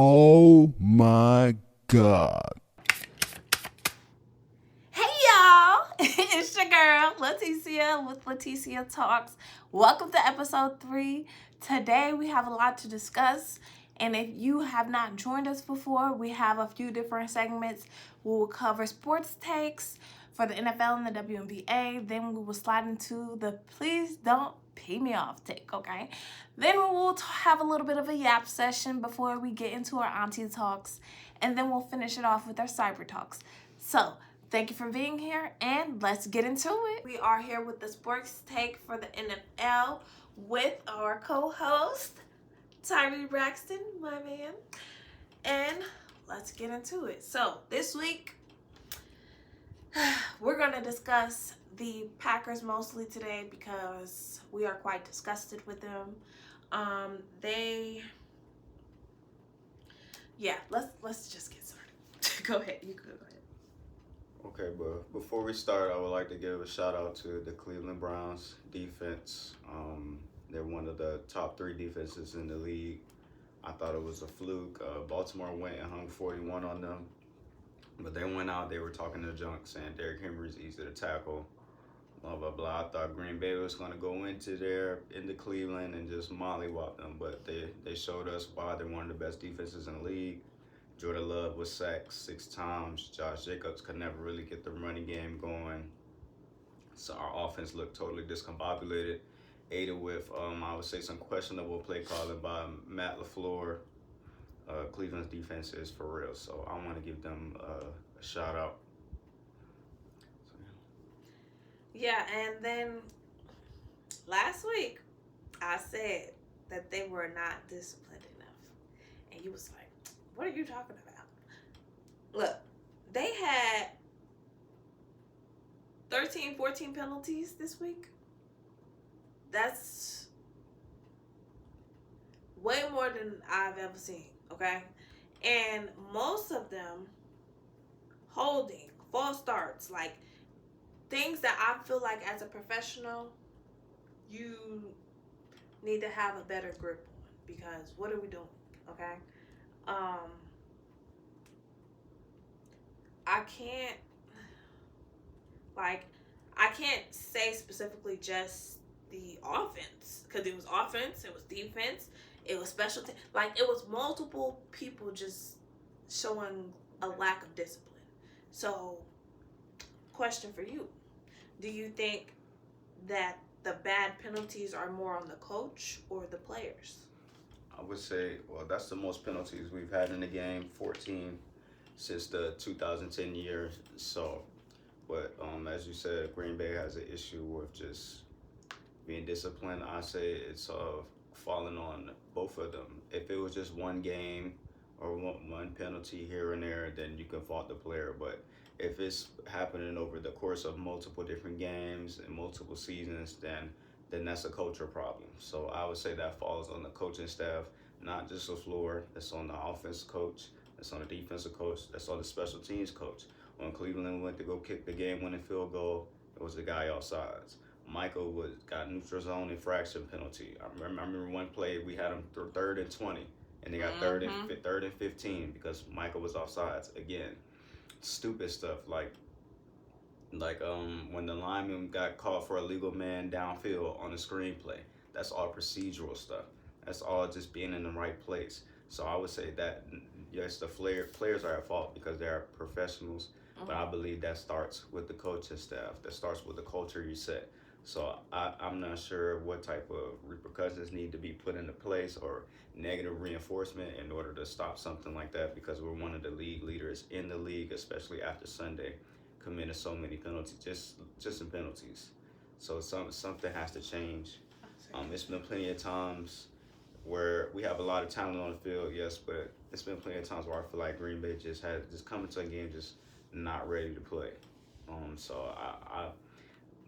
Oh my God. Hey y'all, it's your girl LaeTicia with LaeTiciaTalks. Welcome to episode 3. Today we have a lot to discuss, and if you have not joined us before, we have a few different segments. We will cover sports takes for the NFL and the WNBA. Then we will slide into the please don't pay me off take, okay? Then we will have a little bit of a yap session before we get into our auntie talks, and then we'll finish it off with our cyber talks. So, thank you for being here, and let's get into it. We are here with the sports take for the NFL with our co-host, Tyri Braxton, my man. And let's get into it. So, this week, we're going to discuss the Packers mostly today because we are quite disgusted with them. Let's just get started. Go ahead. You can go ahead. Okay, but before we start, I would like to give a shout out to the Cleveland Browns defense. They're one of the top 3 defenses in the league. I thought it was a fluke. Baltimore went and hung 41 on them, but they went out. They were talking to junk, saying Derrick Henry's easy to tackle. Blah blah blah. I thought Green Bay was going to go into Cleveland and just mollywop them, but they showed us why they're one of the best defenses in the league. Jordan Love was sacked 6 times. Josh Jacobs could never really get the running game going. So our offense looked totally discombobulated, aided with, I would say, some questionable play calling by Matt LaFleur. Cleveland's defense is for real, so I want to give them a shout out. Yeah, and then last week I said that they were not disciplined enough. And you was like, what are you talking about? Look, they had 13, 14 penalties this week. That's way more than I've ever seen, okay? And most of them holding, false starts, like things that I feel like as a professional, you need to have a better grip on, because what are we doing, okay? I can't say specifically just the offense, because it was offense, it was defense, it was special like it was multiple people just showing a lack of discipline. So, question for you: do you think that the bad penalties are more on the coach or the players? I would say, well, that's the most penalties we've had in the game, 14 since the 2010 years. So, but as you said, Green Bay has an issue with just being disciplined. I say it's falling on both of them. If it was just one game or one penalty here and there, then you can fault the player. But if it's happening over the course of multiple different games and multiple seasons, then that's a culture problem. So I would say that falls on the coaching staff, not just the floor. It's on the offense coach. It's on the defensive coach. That's on the special teams coach. When Cleveland went to go kick the game-winning field goal, it was the guy offsides. Michael got neutral zone infraction penalty. I remember one play we had him 3rd and 20, and they got third and 15 because Michael was offsides again. Stupid stuff like when the lineman got called for a legal man downfield on the screenplay. That's all procedural stuff. That's all just being in the right place. So I would say that yes, the players are at fault because they are professionals, but I believe that starts with the coaching staff. That starts with the culture you set. So I'm not sure what type of repercussions need to be put into place or negative reinforcement in order to stop something like that, because we're one of the league leaders in the league, especially after Sunday, committed so many penalties, just in penalties. So something has to change. It's been plenty of times where we have a lot of talent on the field, yes, but it's been plenty of times where I feel like Green Bay just come into a game just not ready to play. So I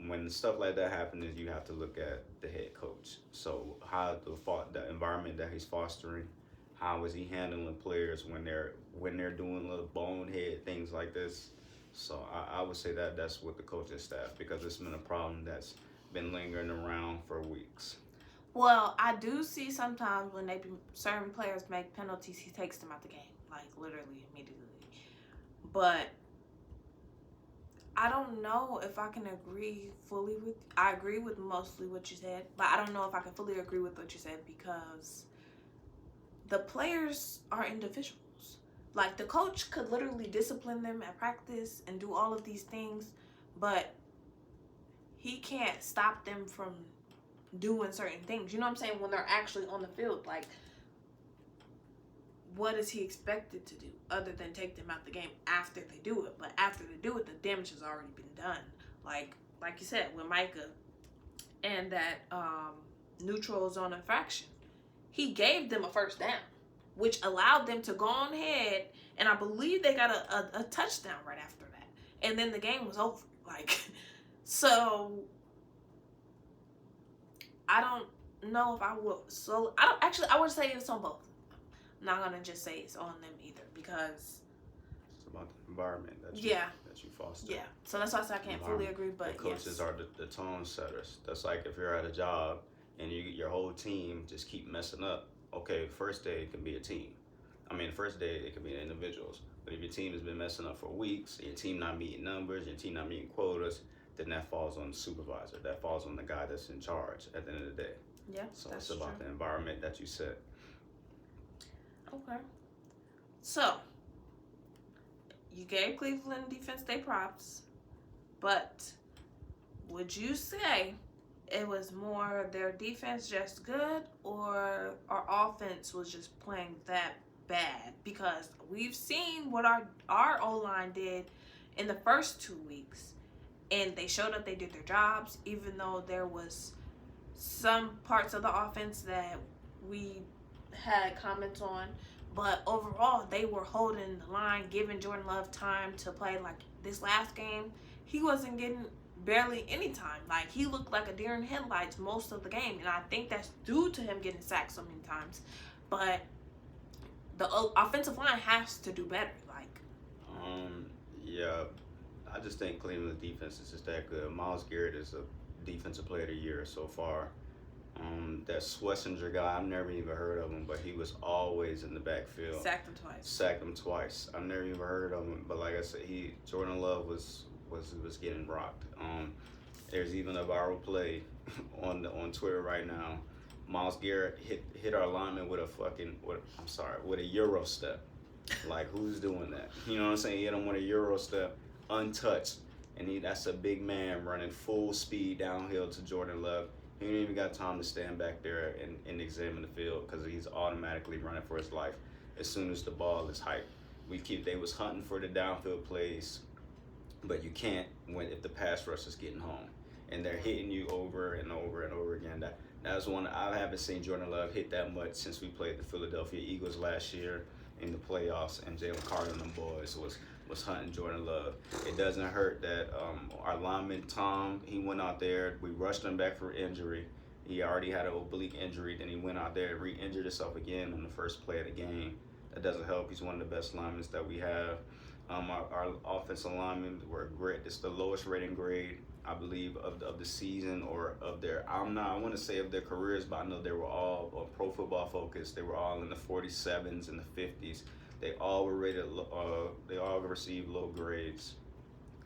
when stuff like that happens, you have to look at the head coach. So how the environment that he's fostering, how is he handling players when they're doing little bonehead things like this? So I would say that that's with the coaching staff, because it's been a problem that's been lingering around for weeks. Well, I do see sometimes when certain players make penalties, he takes them out the game, like literally immediately. But I don't know if I can agree fully with. I agree with mostly what you said, but I don't know if I can fully agree with what you said because the players are individuals. Like the coach could literally discipline them at practice and do all of these things, but he can't stop them from doing certain things. You know what I'm saying? When they're actually on the field, like what is he expected to do other than take them out the game after they do it? But after they do it, the damage has already been done. Like you said, with Micah and that neutral zone infraction, he gave them a first down, which allowed them to go on ahead, and I believe they got a touchdown right after that. And then the game was over. Like, so I don't know if I would. So I don't actually. I would say it's on both. I'm not gonna just say it's on them either because It's about the environment that you foster. Yeah. So that's why I said I can't fully agree, but the coaches are the tone setters. That's like if you're at a job and your whole team just keep messing up. Okay, first day it can be a team. I mean, first day it can be individuals. But if your team has been messing up for weeks, your team not meeting numbers, your team not meeting quotas, then that falls on the supervisor. That falls on the guy that's in charge at the end of the day. Yeah. So it's about the environment that you set. Okay. So you gave Cleveland defense their props, but would you say it was more their defense just good or our offense was just playing that bad? Because we've seen what our O-line did in the first 2 weeks, and they showed up, they did their jobs, even though there was some parts of the offense that we had comments on. But overall, they were holding the line, giving Jordan Love time to play. Like this last game, he wasn't getting barely any time. Like he looked like a deer in headlights most of the game, and I think that's due to him getting sacked so many times. But the offensive line has to do better. Yeah, I just think Cleveland's defense is just that good. Myles Garrett is a defensive player of the year so far. That Schlesinger guy, I've never even heard of him, but he was always in the backfield. Sacked him twice. I've never even heard of him, but like I said, Jordan Love was getting rocked. There's even a viral play on Twitter right now. Myles Garrett hit our lineman with a Euro step. Like who's doing that? You know what I'm saying? He hit him with a Euro step, untouched, and that's a big man running full speed downhill to Jordan Love. He ain't even got time to stand back there and examine the field because he's automatically running for his life as soon as the ball is hyped. They was hunting for the downfield plays, but you can't if the pass rush is getting home and they're hitting you over and over and over again. That's one I haven't seen Jordan Love hit that much since we played the Philadelphia Eagles last year in the playoffs, and Jalen Carter and them boys was hunting Jordan Love. It doesn't hurt that our lineman Tom, he went out there. We rushed him back for injury. He already had an oblique injury. Then he went out there and re-injured himself again on the first play of the game. That doesn't help. He's one of the best linemen that we have. Our offensive linemen were great. It's the lowest rating grade, I believe, of the season or of their. I want to say of their careers, but I know they were all on Pro Football Focus. They were all in the 47s and the 50s. They all were rated. They all received low grades.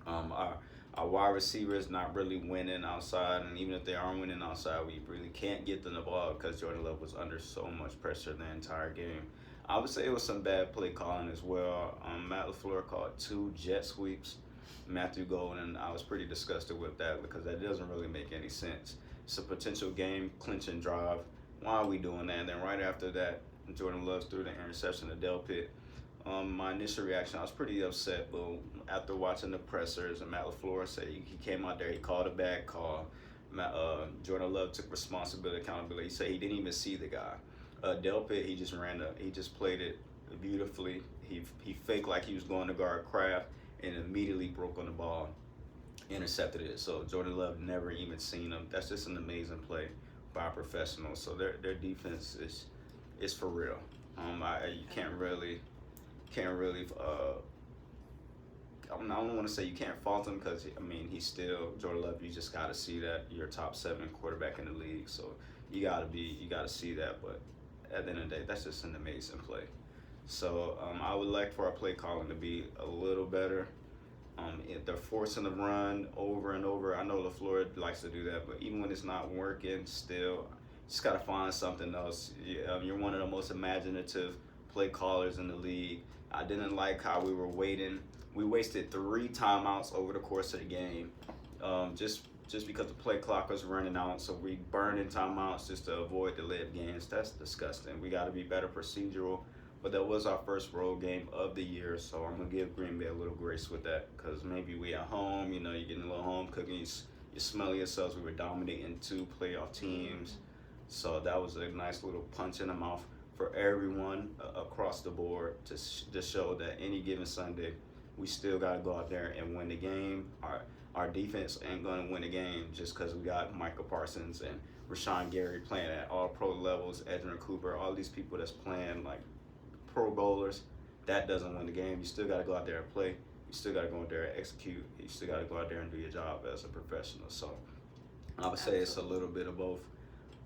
Our wide receivers not really winning outside, and even if they are winning outside, we really can't get them the ball because Jordan Love was under so much pressure the entire game. I would say it was some bad play calling as well. Matt LaFleur called 2 jet sweeps. Matthew Golden, I was pretty disgusted with that because that doesn't really make any sense. It's a potential game clinching drive. Why are we doing that? And then right after that, Jordan Love threw the interception to Delpit. My initial reaction, I was pretty upset, but after watching the pressers and Matt LaFleur said he came out there, he called a bad call. Jordan Love took responsibility, accountability. He said he didn't even see the guy. Delpit, he just played it beautifully. He faked like he was going to guard Kraft and immediately broke on the ball, intercepted it. So Jordan Love never even seen him. That's just an amazing play by a professional. So their defense is for real. You can't really. I don't want to say you can't fault him because he's still Jordan Love. You just got to see that you're a top 7 quarterback in the league. So you gotta see that. But at the end of the day, that's just an amazing play. So I would like for our play calling to be a little better. If they're forcing the run over and over, I know LaFleur likes to do that, but even when it's not working, still, just gotta find something else. You're one of the most imaginative play callers in the league. I didn't like how we were waiting. We wasted 3 timeouts over the course of the game, just because the play clock was running out. So we burned in timeouts just to avoid the late games. That's disgusting. We got to be better procedural. But that was our first road game of the year, so I'm gonna give Green Bay a little grace with that, because maybe we at home, you're getting a little home cooking, you smell yourselves. We were dominating 2 playoff teams, so that was a nice little punch in the mouth for everyone across the board to show that any given Sunday, we still gotta go out there and win the game. Our defense ain't gonna win the game just because we got Michael Parsons and Rashawn Gary playing at all pro levels, Edgerrin Cooper, all these people that's playing like Pro Bowlers. That doesn't win the game. You still got to go out there and play. You still got to go out there and execute. You still got to go out there and do your job as a professional. So I would say it's a little bit of both,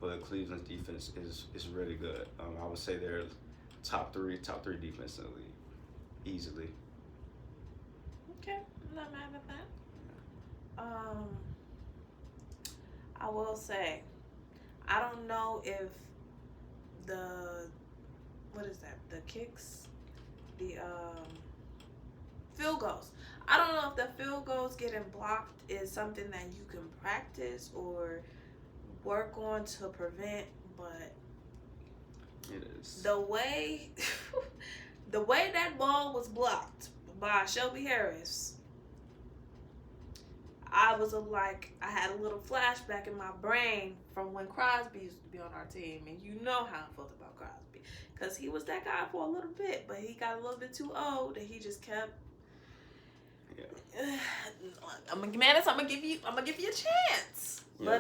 but Cleveland's defense is really good. I would say they're top three defense in the league, easily. Okay, I'm not mad at that. I will say, I don't know if the kicks, the field goals. I don't know if the field goals getting blocked is something that you can practice or work on to prevent, but it is the way that ball was blocked by Shelby Harris, I had a little flashback in my brain from when Crosby used to be on our team, and you know how I felt about Crosby, because he was that guy for a little bit, but he got a little bit too old, and he just kept. Yeah. McManus, I'm gonna give you a chance, yeah.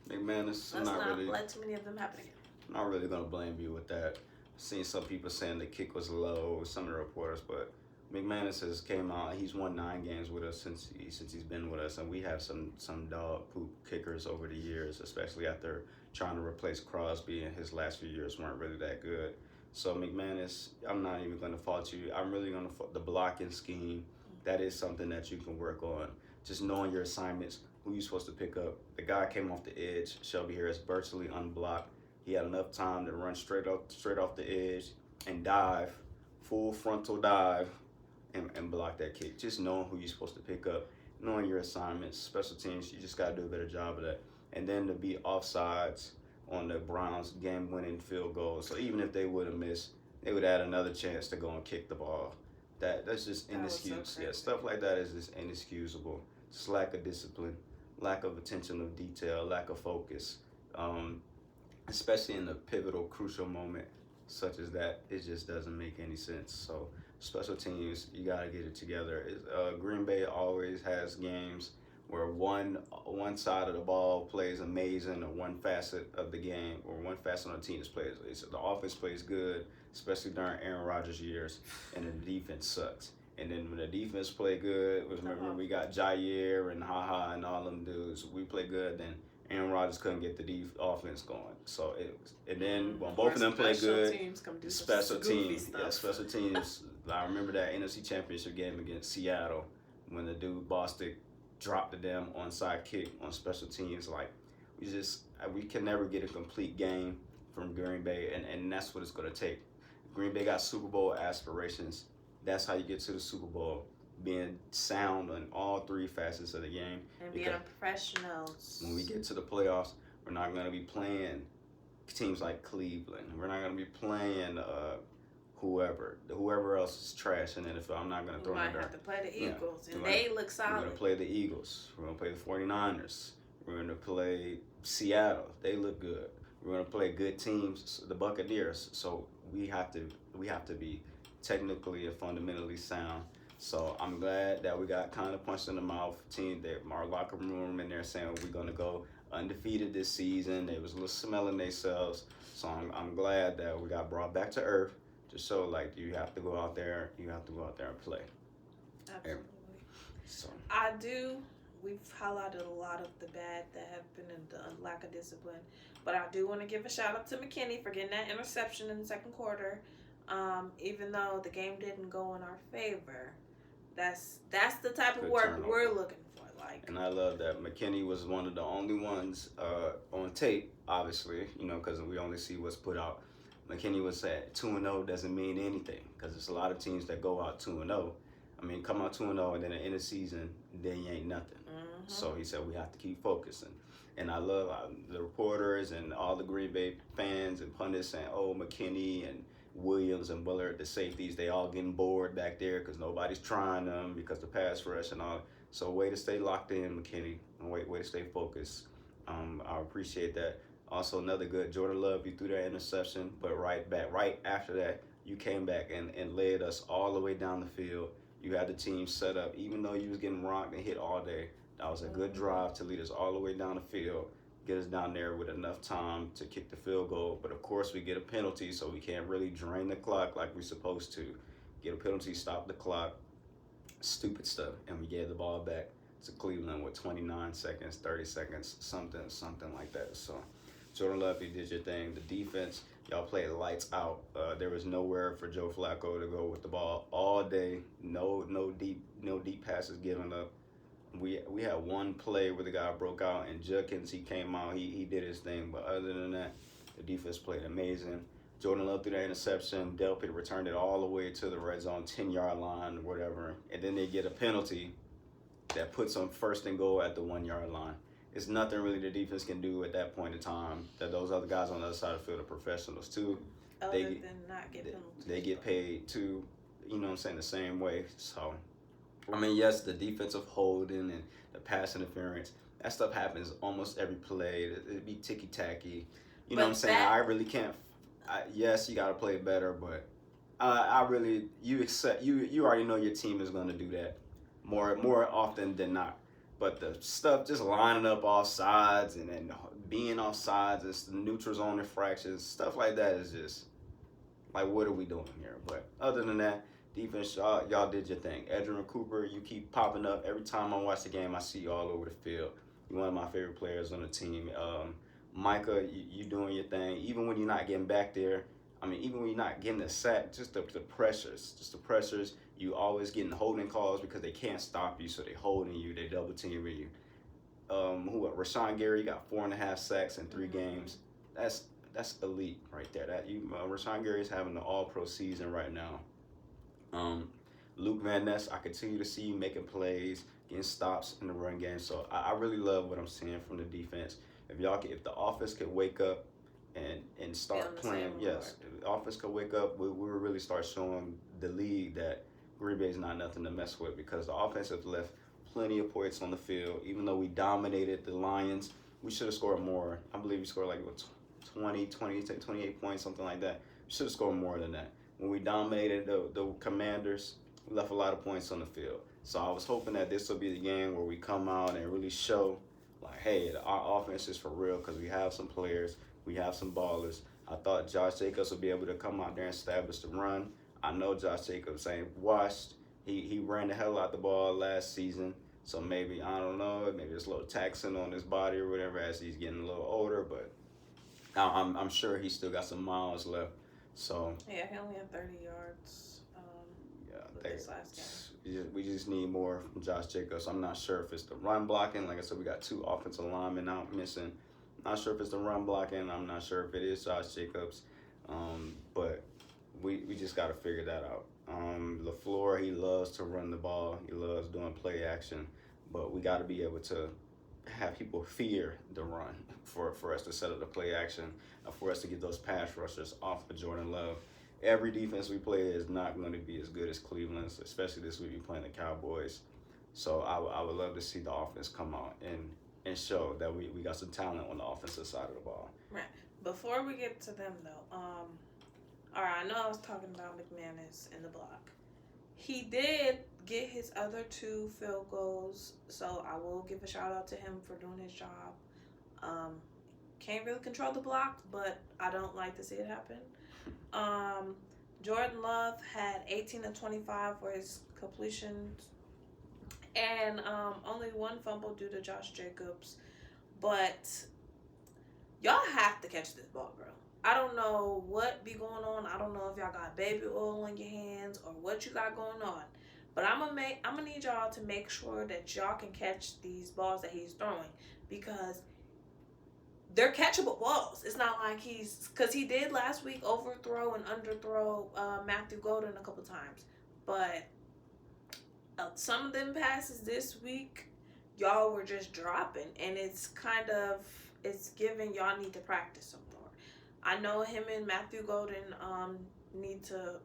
But McManus, let's not let too many of them happen again. I'm not really gonna blame you with that. I've seen some people saying the kick was low, some of the reporters, but McManus has came out. He's won 9 games with us since he's been with us, and we have some dog poop kickers over the years, especially after trying to replace Crosby, and his last few years weren't really that good. So McManus, I'm not even going to fault you. I'm really going to fault the blocking scheme. That is something that you can work on. Just knowing your assignments, who you're supposed to pick up. The guy came off the edge. Shelby Harris virtually unblocked. He had enough time to run straight off the edge and dive, full frontal dive. And block that kick. Just knowing who you're supposed to pick up, knowing your assignments, special teams, you just got to do a better job of that. And then to be offsides on the Browns game-winning field goal. So even if they would have missed, they would add another chance to go and kick the ball. That's just inexcusable. So yeah, stuff like that is just inexcusable. Just lack of discipline, lack of attention of detail, lack of focus. Especially in a pivotal, crucial moment such as that, it just doesn't make any sense. So special teams, you got to get it together. Green Bay always has games where one side of the ball plays amazing, or one facet of the game, or one facet on the team plays. The offense plays good, especially during Aaron Rodgers' years, and then the defense sucks. And then when the defense play good, remember we got Jair and HaHa and all them dudes. We play good, then Aaron Rodgers couldn't get the offense going. So and then when both of them play good, special teams. I remember that NFC Championship game against Seattle when the dude Bostic dropped the damn onside kick on special teams. Like we can never get a complete game from Green Bay, and that's what it's gonna take. Green Bay got Super Bowl aspirations. That's how you get to the Super Bowl. Being sound on all 3 facets of the game. And being a professional. When we get to the playoffs, we're not going to be playing teams like Cleveland. We're not going to be playing whoever else is trash in the NFL. I'm not going to throw them in there. We might have to play the Eagles, and they look solid. We're going to play the Eagles. We're going to play the 49ers. We're going to play Seattle. They look good. We're going to play good teams, the Buccaneers. So we have to be technically and fundamentally sound. So I'm glad that we got kind of punched in the mouth. Team, our locker room in there saying we're gonna go undefeated this season. They was a little smelling themselves. So I'm glad that we got brought back to earth to show like you have to go out there and play. Absolutely. So I do we've highlighted a lot of the bad that have been in the lack of discipline. But I do want to give a shout out to McKinney for getting that interception in the second quarter. Even though the game didn't go in our favor, that's the type of Good work turnover. we're looking for. Like, And I love that McKinney was one of the only ones on tape, obviously, because we only see what's put out. McKinney was at 2-0 doesn't mean anything because there's a lot of teams that go out 2-0. I mean, come out 2-0 and then at the end of the season, then you ain't nothing. So he said we have to keep focusing. And I love the reporters and all the Green Bay fans and pundits saying, oh, McKinney and Williams and Bullard, the safeties, they all getting bored back there because nobody's trying them because the pass rush and all. So way to stay locked in, McKinney, and way to stay focused. I appreciate that. Also, another good Jordan Love, you threw that interception, but right after that, you came back and led us all the way down the field. You had the team set up, even though you was getting rocked and hit all day. That was a good drive to lead us all the way down the field, get us down there with enough time to kick the field goal. But of course, we get a penalty, so we can't really drain the clock like we're supposed to. Get a penalty, stop the clock, stupid stuff, and we gave the ball back to Cleveland with 29 seconds, 30 seconds, something like that. So, Jordan Love, you did your thing. The defense, y'all played lights out. There was nowhere for Joe Flacco to go with the ball all day. No deep passes given up. We had one play where the guy broke out, and Judkins, he came out, he did his thing. But other than that, the defense played amazing. Jordan Love threw that interception. Delpit returned it all the way to the red zone, 10-yard line, or whatever. And then they get a penalty that puts them first and goal at the 1-yard line. It's nothing really the defense can do at that point in time. That those other guys on the other side of the field are professionals too. other than not get penalties. They get paid too, the same way. So, I mean, yes, the defensive holding and the pass interference, that stuff happens almost every play. It'd be ticky-tacky. You know what I'm saying? I really can't. Yes, you got to play better, but you already know your team is going to do that more often than not. But the stuff just lining up off sides and then being off sides, it's the neutral zone infractions, stuff like that is just like, what are we doing here? But other than that, defense, y'all did your thing. Edgerrin Cooper, you keep popping up. Every time I watch the game, I see you all over the field. You're one of my favorite players on the team. Micah, you doing your thing. Even when you're not getting back there, even when you're not getting the sack, just the pressures. You always getting holding calls because they can't stop you, so they holding you, they double teaming you. Rashawn Gary got 4.5 sacks in 3 games. That's elite right there. Rashawn Gary is having the All-Pro season right now. Luke Van Ness, I continue to see you making plays, getting stops in the run game. So I really love what I'm seeing from the defense. If the offense could wake up and start playing, yes, if the offense could wake up, we will really start showing the league that Green Bay is not nothing to mess with, because the offense has left plenty of points on the field. Even though we dominated the Lions, we should have scored more. I believe we scored like 28 points, something like that. We should have scored more than that. When we dominated the Commanders, we left a lot of points on the field. So I was hoping that this will be the game where we come out and really show, like, hey, our offense is for real, because we have some players, we have some ballers. I thought Josh Jacobs would be able to come out there and establish the run. I know Josh Jacobs ain't washed. He ran the hell out the ball last season. So maybe, I don't know, maybe there's a little taxing on his body or whatever as he's getting a little older. But I'm sure he still got some miles left. So yeah, he only had 30 yards this last game. We just need more from Josh Jacobs. I'm not sure if it's the run blocking. Like I said, we got 2 offensive linemen out missing. Not sure if it's the run blocking. I'm not sure if it is Josh Jacobs. But we just got to figure that out. LaFleur, he loves to run the ball. He loves doing play action. But we got to be able to have people fear the run for us to set up the play action, and for us to get those pass rushers off of Jordan Love. Every defense we play is not going to be as good as Cleveland's, especially this week we playing the Cowboys. So I would love to see the offense come out and show that we got some talent on the offensive side of the ball. Right. Before we get to them, though, all right, I know I was talking about McManus in the block. He did get his other 2 field goals, so I will give a shout out to him for doing his job. Can't really control the block, but I don't like to see it happen. Jordan Love had 18 of 25 for his completions, And only one fumble due to Josh Jacobs. But y'all have to catch this ball, bro. I don't know what be going on. I don't know if y'all got baby oil on your hands or what you got going on. But I'm gonna need y'all to make sure that y'all can catch these balls that he's throwing, because they're catchable balls. It's not like because he did last week overthrow and underthrow Matthew Golden a couple times, but some of them passes this week, y'all were just dropping, and it's giving y'all need to practice some more. I know him and Matthew Golden need to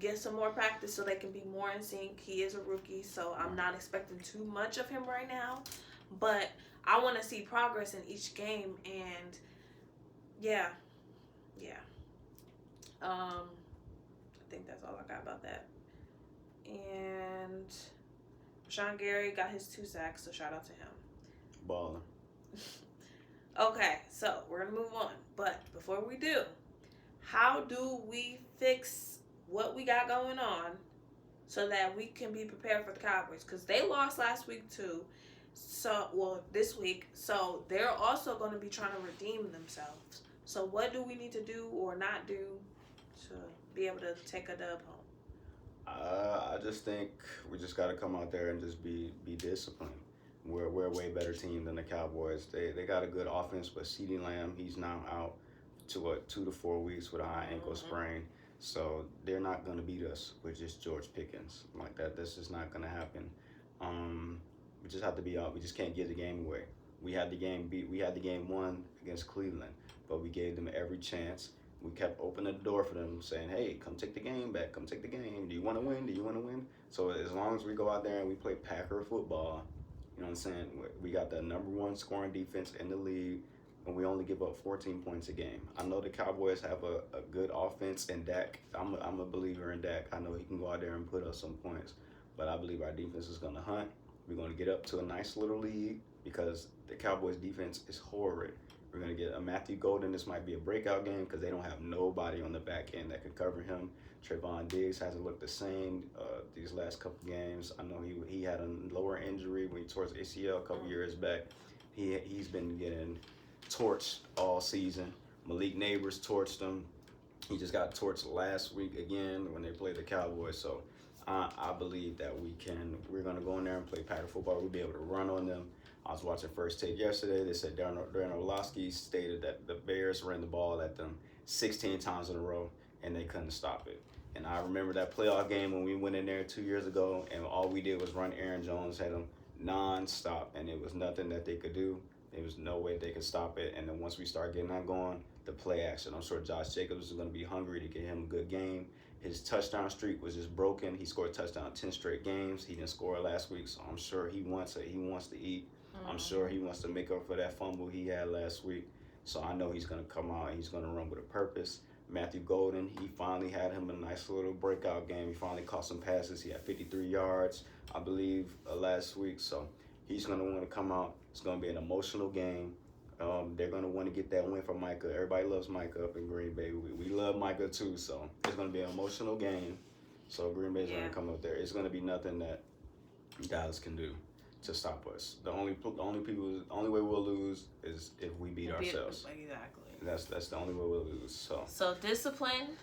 get some more practice so they can be more in sync. He is a rookie, so I'm not expecting too much of him right now, but I want to see progress in each game. And yeah. I think that's all I got about that. And Sean Gary got his 2 sacks, so shout out to him. Baller. Okay, so we're gonna move on. But before we do, how do we fix what we got going on so that we can be prepared for the Cowboys? Because they lost last week too. This week. So they're also going to be trying to redeem themselves. So what do we need to do or not do to be able to take a dub home? I just think we just got to come out there and just be disciplined. We're a way better team than the Cowboys. They got a good offense, but CeeDee Lamb, he's now out to 2 to 4 weeks with a high ankle sprain. So they're not going to beat us with just George Pickens like that. This is not going to happen. We just have to be out. We just can't give the game away. We had the game won against Cleveland, but we gave them every chance. We kept opening the door for them, saying, hey, come take the game back. Come take the game. Do you want to win? Do you want to win? So as long as we go out there and we play Packer football, you know what I'm saying? We got the number 1 scoring defense in the league, and we only give up 14 points a game. I know the Cowboys have a good offense, and Dak, I'm a believer in Dak. I know he can go out there and put up some points, but I believe our defense is going to hunt. We're going to get up to a nice little lead because the Cowboys' defense is horrid. We're going to get a Matthew Golden. This might be a breakout game because they don't have nobody on the back end that can cover him. Trayvon Diggs hasn't looked the same these last couple games. I know he had a lower injury when he tore his ACL a couple years back. He's been getting torched all season. Malik Neighbors torched him. He just got torched last week again when they played the Cowboys. So I believe that we're going to go in there and play Packer football. We'll be able to run on them. I was watching First Take yesterday. They said Darren Orlovsky stated that the Bears ran the ball at them 16 times in a row, and they couldn't stop it. And I remember that playoff game when we went in there 2 years ago, and all we did was run Aaron Jones, had him nonstop, and it was nothing that they could do. There was no way they could stop it. And then once we start getting that going, the play action, I'm sure Josh Jacobs is going to be hungry to get him a good game. His touchdown streak was just broken. He scored a touchdown 10 straight games. He didn't score last week, so I'm sure he wants it. He wants to eat. I'm sure he wants to make up for that fumble he had last week. So I know he's going to come out and he's going to run with a purpose. Matthew Golden, he finally had him a nice little breakout game. He finally caught some passes. He had 53 yards, I believe, last week. So he's going to want to come out. It's going to be an emotional game. They're going to want to get that win for Micah. Everybody loves Micah up in Green Bay. We love Micah too. So it's going to be an emotional game. So Green Bay's going to come up there. It's going to be nothing that Dallas can do to stop us. The only way we'll lose is if we beat ourselves. Exactly. That's the only way we'll lose. So discipline,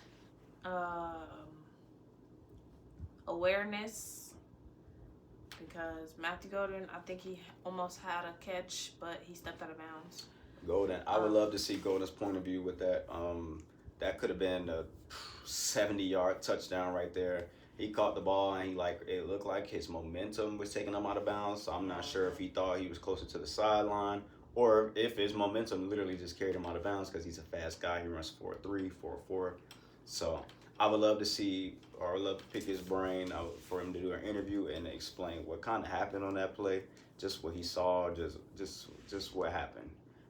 awareness, because Matthew Golden, I think he almost had a catch, but he stepped out of bounds. Golden, I would love to see Golden's point of view with that. That could have been a 70-yard touchdown right there. He caught the ball and it looked like his momentum was taking him out of bounds. So I'm not sure if he thought he was closer to the sideline or if his momentum literally just carried him out of bounds because he's a fast guy. He runs 4.3, 4.4. So I would love to see, or I'd love to pick his brain for him to do an interview and explain what kind of happened on that play, just what he saw, just what happened,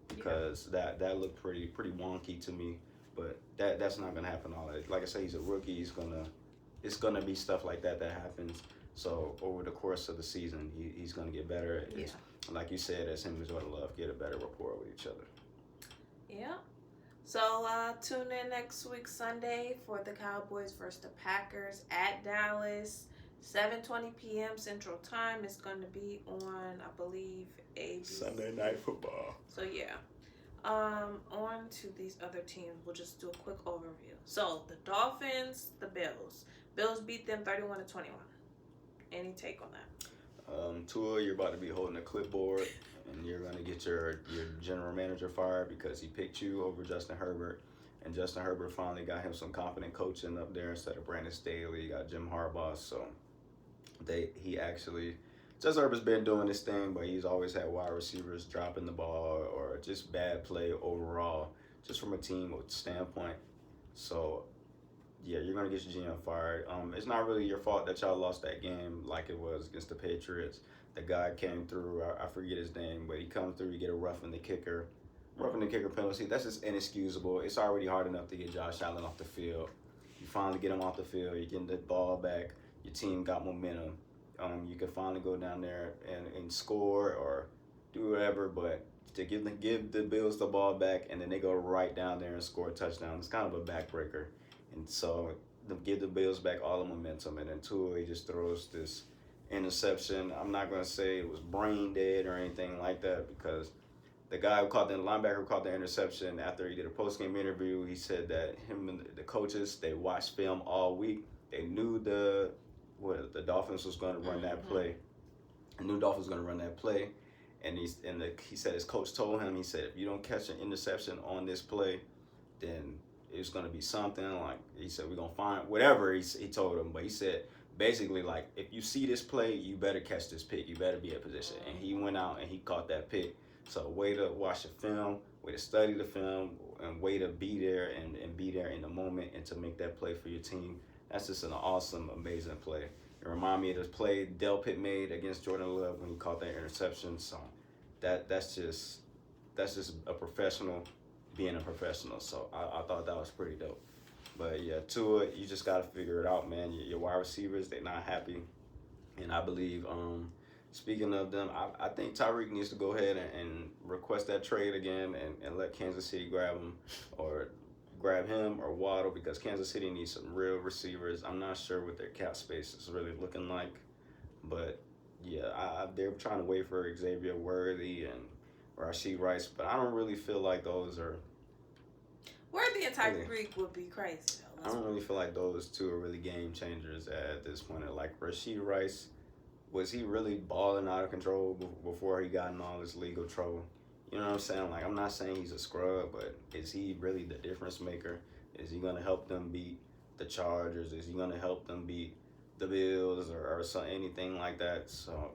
because that looked pretty wonky to me. But that's not gonna happen all that. Like I say, he's a rookie. It's gonna be stuff like that happens. So over the course of the season, he's gonna get better. Like you said, as him and Jordan Love get a better rapport with each other. Yeah. So tune in next week Sunday for the Cowboys versus the Packers at Dallas. 7:20 p.m. Central Time is going to be on, I believe, ABC. Sunday Night Football. So yeah. On to these other teams. We'll just do a quick overview. So the Dolphins, the Bills. Bills beat them 31-21. Any take on that? Tua, you're about to be holding a clipboard, and you're gonna get your general manager fired because he picked you over Justin Herbert, and Justin Herbert finally got him some competent coaching up there instead of Brandon Staley. You got Jim Harbaugh, so Justin Herbert's been doing this thing, but he's always had wide receivers dropping the ball or just bad play overall, just from a team standpoint. So, yeah, you're going to get your GM fired. It's not really your fault that y'all lost that game like it was against the Patriots. The guy came through, I forget his name, but he comes through, you get a roughing the kicker penalty. That's just inexcusable. It's already hard enough to get Josh Allen off the field. You finally get him off the field, you're getting the ball back, your team got momentum. You can finally go down there and score or do whatever, but to give the Bills the ball back and then they go right down there and score a touchdown, it's kind of a backbreaker. And so give the Bills back all the momentum, and then Tua, he just throws this interception. I'm not going to say it was brain dead or anything like that, because the linebacker who caught the interception, after he did a post-game interview, he said that him and the coaches, they watched film all week. They knew the Dolphins was going to run that play. I knew Dolphins was going to run that play, and he said his coach told him, he said, if you don't catch an interception on this play, then it's going to be something. Like, he said, we're going to find whatever he told him. But he said, basically, like, if you see this play, you better catch this pick. You better be in position. And he went out and he caught that pick. So way to watch the film, way to study the film, and way to be there and be there in the moment and to make that play for your team. That's just an awesome, amazing play. It reminded me of the play Del Pitt made against Jordan Love when he caught that interception. So that's just a professional being a professional. So I thought that was pretty dope. But yeah, Tua, you just got to figure it out, man. Your wide receivers, they're not happy. And I believe, speaking of them, I think Tyreek needs to go ahead and request that trade again and let Kansas City grab him, or grab him or Waddle, because Kansas City needs some real receivers. I'm not sure what their cap space is really looking like. But yeah, they're trying to wait for Xavier Worthy and Rashee Rice, but I don't really feel like those are... Worthy and Tyreek would be crazy, though. I don't really feel like those two are really game changers at this point. Like, Rashee Rice, was he really balling out of control before he got in all this legal trouble? You know what I'm saying? Like, I'm not saying he's a scrub, but is he really the difference maker? Is he going to help them beat the Chargers? Is he going to help them beat the Bills or anything like that? So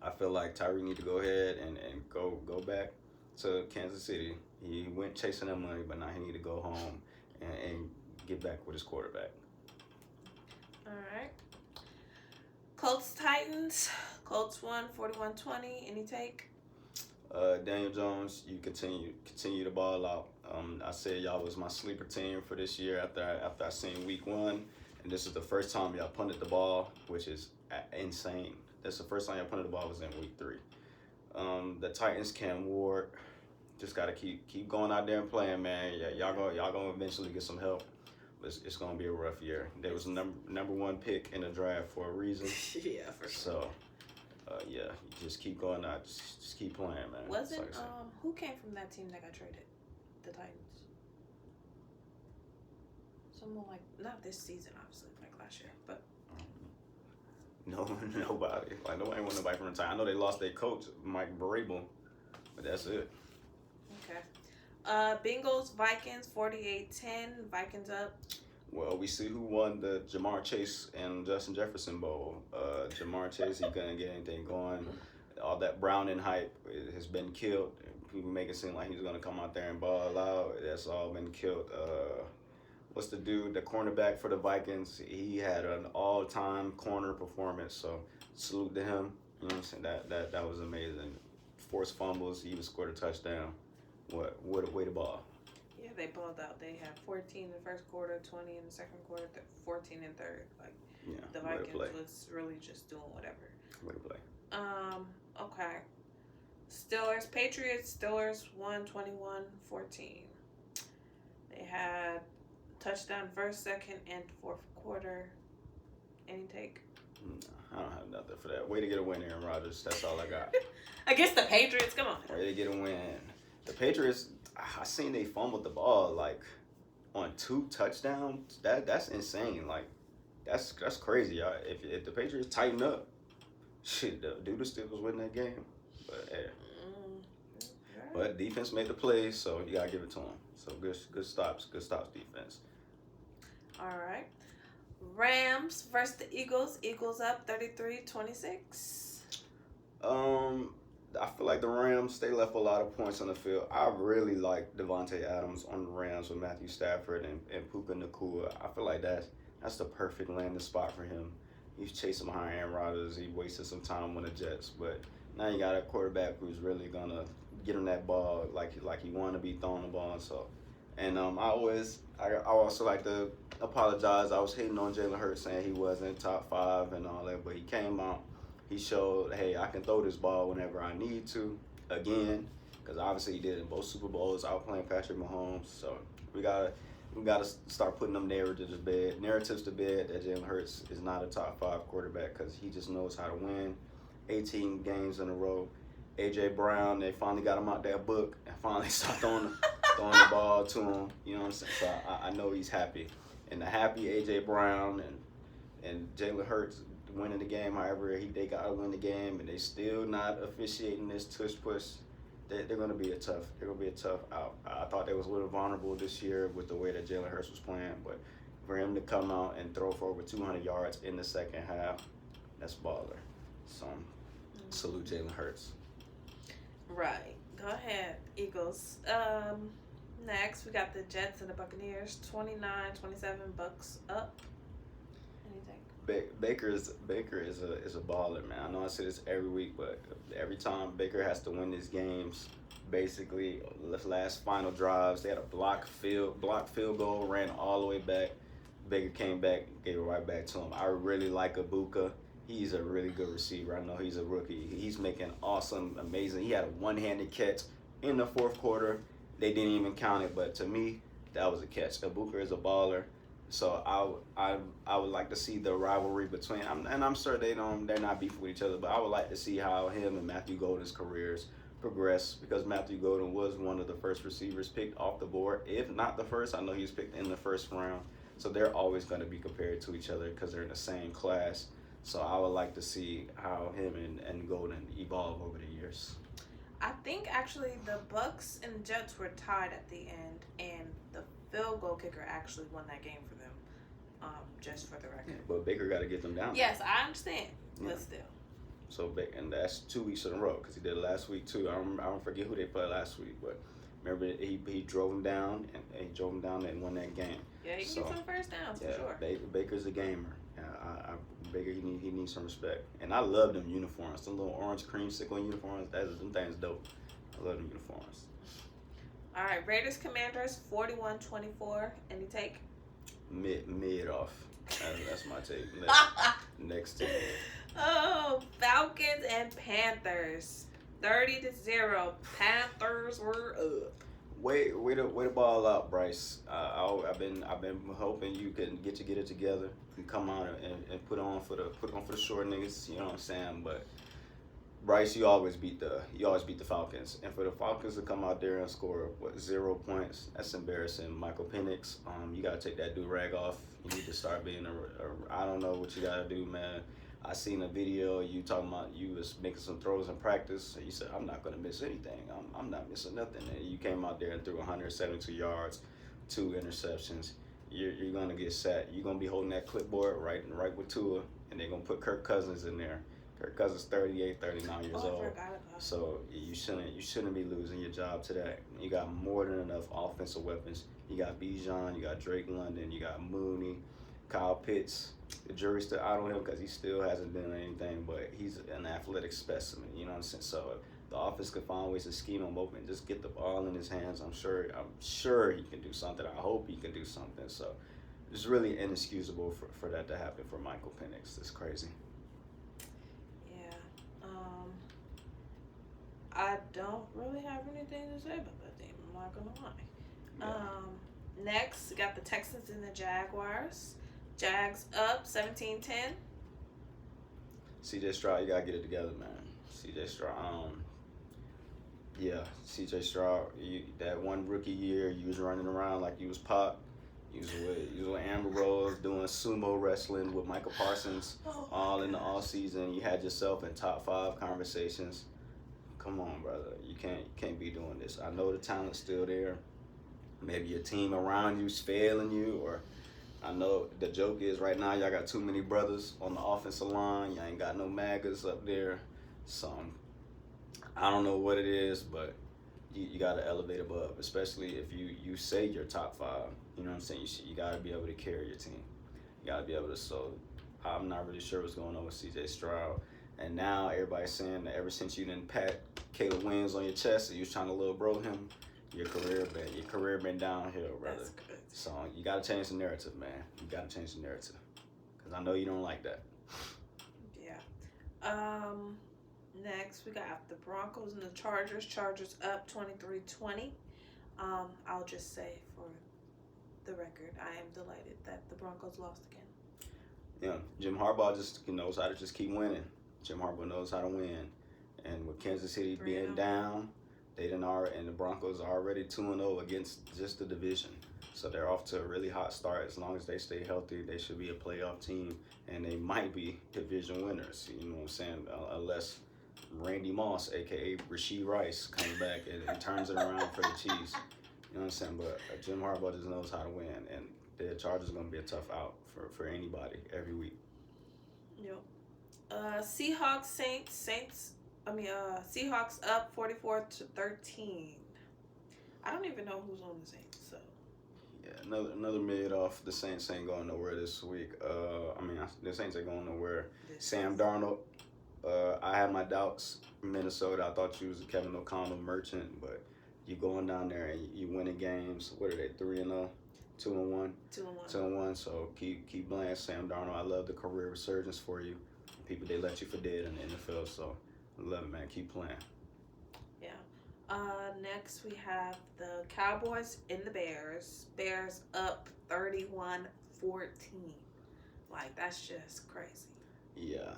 I feel like Tyreek need to go ahead and go back to Kansas City. He went chasing that money, but now he need to go home and get back with his quarterback. All right. Colts Titans. Colts won 41-20. Any take? Daniel Jones, you continue to ball out. I said y'all was my sleeper team for this year after I seen week 1, and this is the first time y'all punted the ball, which is insane. That's the first time y'all punted the ball was in week 3. The Titans, Cam Ward, just gotta keep going out there and playing, man. Yeah, y'all gonna eventually get some help. It's gonna be a rough year. There was a number 1 pick in the draft for a reason. Yeah, for sure. So, yeah, just keep going out. Just keep playing, man. Wasn't who came from that team that got traded? The Titans. Someone like, not this season, obviously, like last year, but nobody. Like, nobody want nobody from the Titans. I know they lost their coach, Mike Vrabel, but that's it. Okay. Bengals, Vikings, 48-10. Vikings up. Well, we see who won the Jamar Chase and Justin Jefferson Bowl. Jamar Chase, he couldn't get anything going. All that Browning hype has been killed. People make it seem like he's going to come out there and ball out. That's all been killed. What's the dude, the cornerback for the Vikings? He had an all-time corner performance, so salute to him. You know what I'm saying? That was amazing. Forced fumbles, he even scored a touchdown. What a way to ball. Yeah, they balled out. They had 14 in the first quarter, 20 in the second quarter, 14 in third. Like, yeah, the Vikings was really just doing whatever. Way to play. Okay. Steelers, Patriots. Steelers won 21-14. They had touchdown first, second, and fourth quarter. Any take? I don't have nothing for that. Way to get a win, Aaron Rodgers. That's all I got. Against the Patriots, come on. Way to get a win. The Patriots, I seen they fumbled the ball like on 2 touchdowns. That's insane. Like that's crazy. Y'all. If the Patriots tighten up, shit, the Duda still was winning that game. But hey. But defense made the plays, so you gotta give it to them. So good stops defense. All right. Rams versus the Eagles. Eagles up 33-26. I feel like the Rams, they left a lot of points on the field. I really like Devontae Adams on the Rams with Matthew Stafford and Puka Nacua. I feel like that's the perfect landing spot for him. He's chasing behind Aaron Rodgers. He wasted some time on the Jets, but now you got a quarterback who's really gonna get him that ball like he wanted to be throwing the ball. So, and I also like to apologize. I was hating on Jalen Hurts saying he wasn't top 5 and all that, but he came out. He showed, hey, I can throw this ball whenever I need to, again, because obviously he did it in both Super Bowls, outplaying Patrick Mahomes. So we gotta start putting them narratives to bed that Jalen Hurts is not a top 5 quarterback because he just knows how to win. 18 games in a row. A.J. Brown, they finally got him out that book and finally stopped throwing the ball to him. You know what I'm saying? So I know he's happy. And the happy A.J. Brown and Jalen Hurts winning the game, however they got to win the game, and they still not officiating this tush push. They're gonna be a tough out. I thought they was a little vulnerable this year with the way that Jalen Hurts was playing, but for him to come out and throw for over 200 yards in the second half, that's baller. So salute Jalen Hurts. Right. Go ahead, Eagles. Next, we got the Jets and the Buccaneers. 29-27, Bucks up. Anything? Baker is a baller, man. I know I say this every week, but every time Baker has to win these games, basically the last final drives, they had a block field goal, ran all the way back. Baker came back, gave it right back to him. I really like Ibuka. He's a really good receiver. I know he's a rookie. He's making amazing. He had a one-handed catch in the fourth quarter. They didn't even count it, but to me, that was a catch. Ibuka is a baller. So I would like to see the rivalry between, and I'm sure they're not beefing with each other, but I would like to see how him and Matthew Golden's careers progress, because Matthew Golden was one of the first receivers picked off the board, if not the first. I know he was picked in the first round, so they're always going to be compared to each other because they're in the same class. So I would like to see how him and Golden evolve over the years. I think actually the Bucks and Jets were tied at the end, and the field goal kicker actually won that game for them, just for the record. Yeah, but Baker got to get them down. Yes, I understand, but still. So, and that's 2 weeks in a row because he did it last week too. I don't forget who they played last week, but remember he drove him down and won that game. Yeah, he can get some first downs for sure. Baker's a gamer. Baker, he needs some respect. And I love them uniforms, the little orange creamsicle uniforms. Them things dope. I love them uniforms. All right, Raiders Commanders 41-24. Any take? Mid off. That's my take. Next team. Oh, Falcons and Panthers 30-0. Panthers were up. Way to ball out, Bryce. I've been hoping you can get it together and come out and put on for the short niggas. You know what I'm saying? But Bryce, you always beat the Falcons, and for the Falcons to come out there and score 0 points, that's embarrassing. Michael Penix, you gotta take that do-rag off. You need to start being I don't know what you gotta do, man. I seen a video you talking about you was making some throws in practice, and you said, I'm not gonna miss anything. I'm not missing nothing. And you came out there and threw 172 yards, 2 interceptions. You're gonna get set. You're gonna be holding that clipboard right with Tua, and they're gonna put Kirk Cousins in there. Kirk Cousins 38, 39 years old. So you shouldn't be losing your job to that. You got more than enough offensive weapons. You got Bijan, you got Drake London, you got Mooney, Kyle Pitts. The jury's still out on him because he still hasn't done anything, but he's an athletic specimen. You know what I'm saying? So the offense could find ways to scheme him open, just get the ball in his hands. I'm sure he can do something. I hope he can do something. So it's really inexcusable for that to happen for Michael Penix. It's crazy. I don't really have anything to say about that team. I'm not gonna lie. Next, we got the Texans and the Jaguars. Jags up 17-10. CJ Stroud, you gotta get it together, man. CJ Stroud, yeah, CJ Stroud. That one rookie year, you was running around like you was Pop. You was with Amber Rose doing sumo wrestling with Michael Parsons, all in the off season. You had yourself in top 5 conversations. Come on, brother. You can't be doing this. I know the talent's still there. Maybe your team around you's failing you, or I know the joke is right now y'all got too many brothers on the offensive line. Y'all ain't got no magas up there. So I don't know what it is, but you got to elevate above, especially if you say you're top 5. You know what I'm saying? You got to be able to carry your team. You got to be able to. So I'm not really sure what's going on with CJ Stroud. And now everybody's saying that ever since you didn't pat Caleb Williams on your chest and you was trying to little bro him, your career been downhill, brother. That's good. So you got to change the narrative, man. You got to change the narrative. Because I know you don't like that. Yeah. Next, we got the Broncos and the Chargers. Chargers up 23-20. I'll just say for the record, I am delighted that the Broncos lost again. Yeah, Jim Harbaugh just knows how to just keep winning. Jim Harbaugh knows how to win. And with Kansas City being down, and the Broncos are already 2-0 against just the division. So they're off to a really hot start. As long as they stay healthy, they should be a playoff team, and they might be division winners. You know what I'm saying? Unless Randy Moss, a.k.a. Rashee Rice, comes back and turns it around for the Chiefs. You know what I'm saying? But Jim Harbaugh just knows how to win, and the Chargers are going to be a tough out for anybody every week. Yep. Seahawks, Saints. Seahawks up 44-13. I don't even know who's on the Saints, so. Yeah, another mid off. The Saints ain't going nowhere this week. The Saints ain't going nowhere. Sam Darnold. I had my doubts. Minnesota, I thought you was a Kevin O'Connell merchant, but you going down there and you winning games. What are they? 3-0, 2-1, 2-1. So keep playing Sam Darnold. I love the career resurgence for you. People, they let you for dead in the NFL. So I love it, man. Keep playing. Yeah. Next we have the Cowboys and the Bears. Bears up 31-14. Like, that's just crazy. Yeah.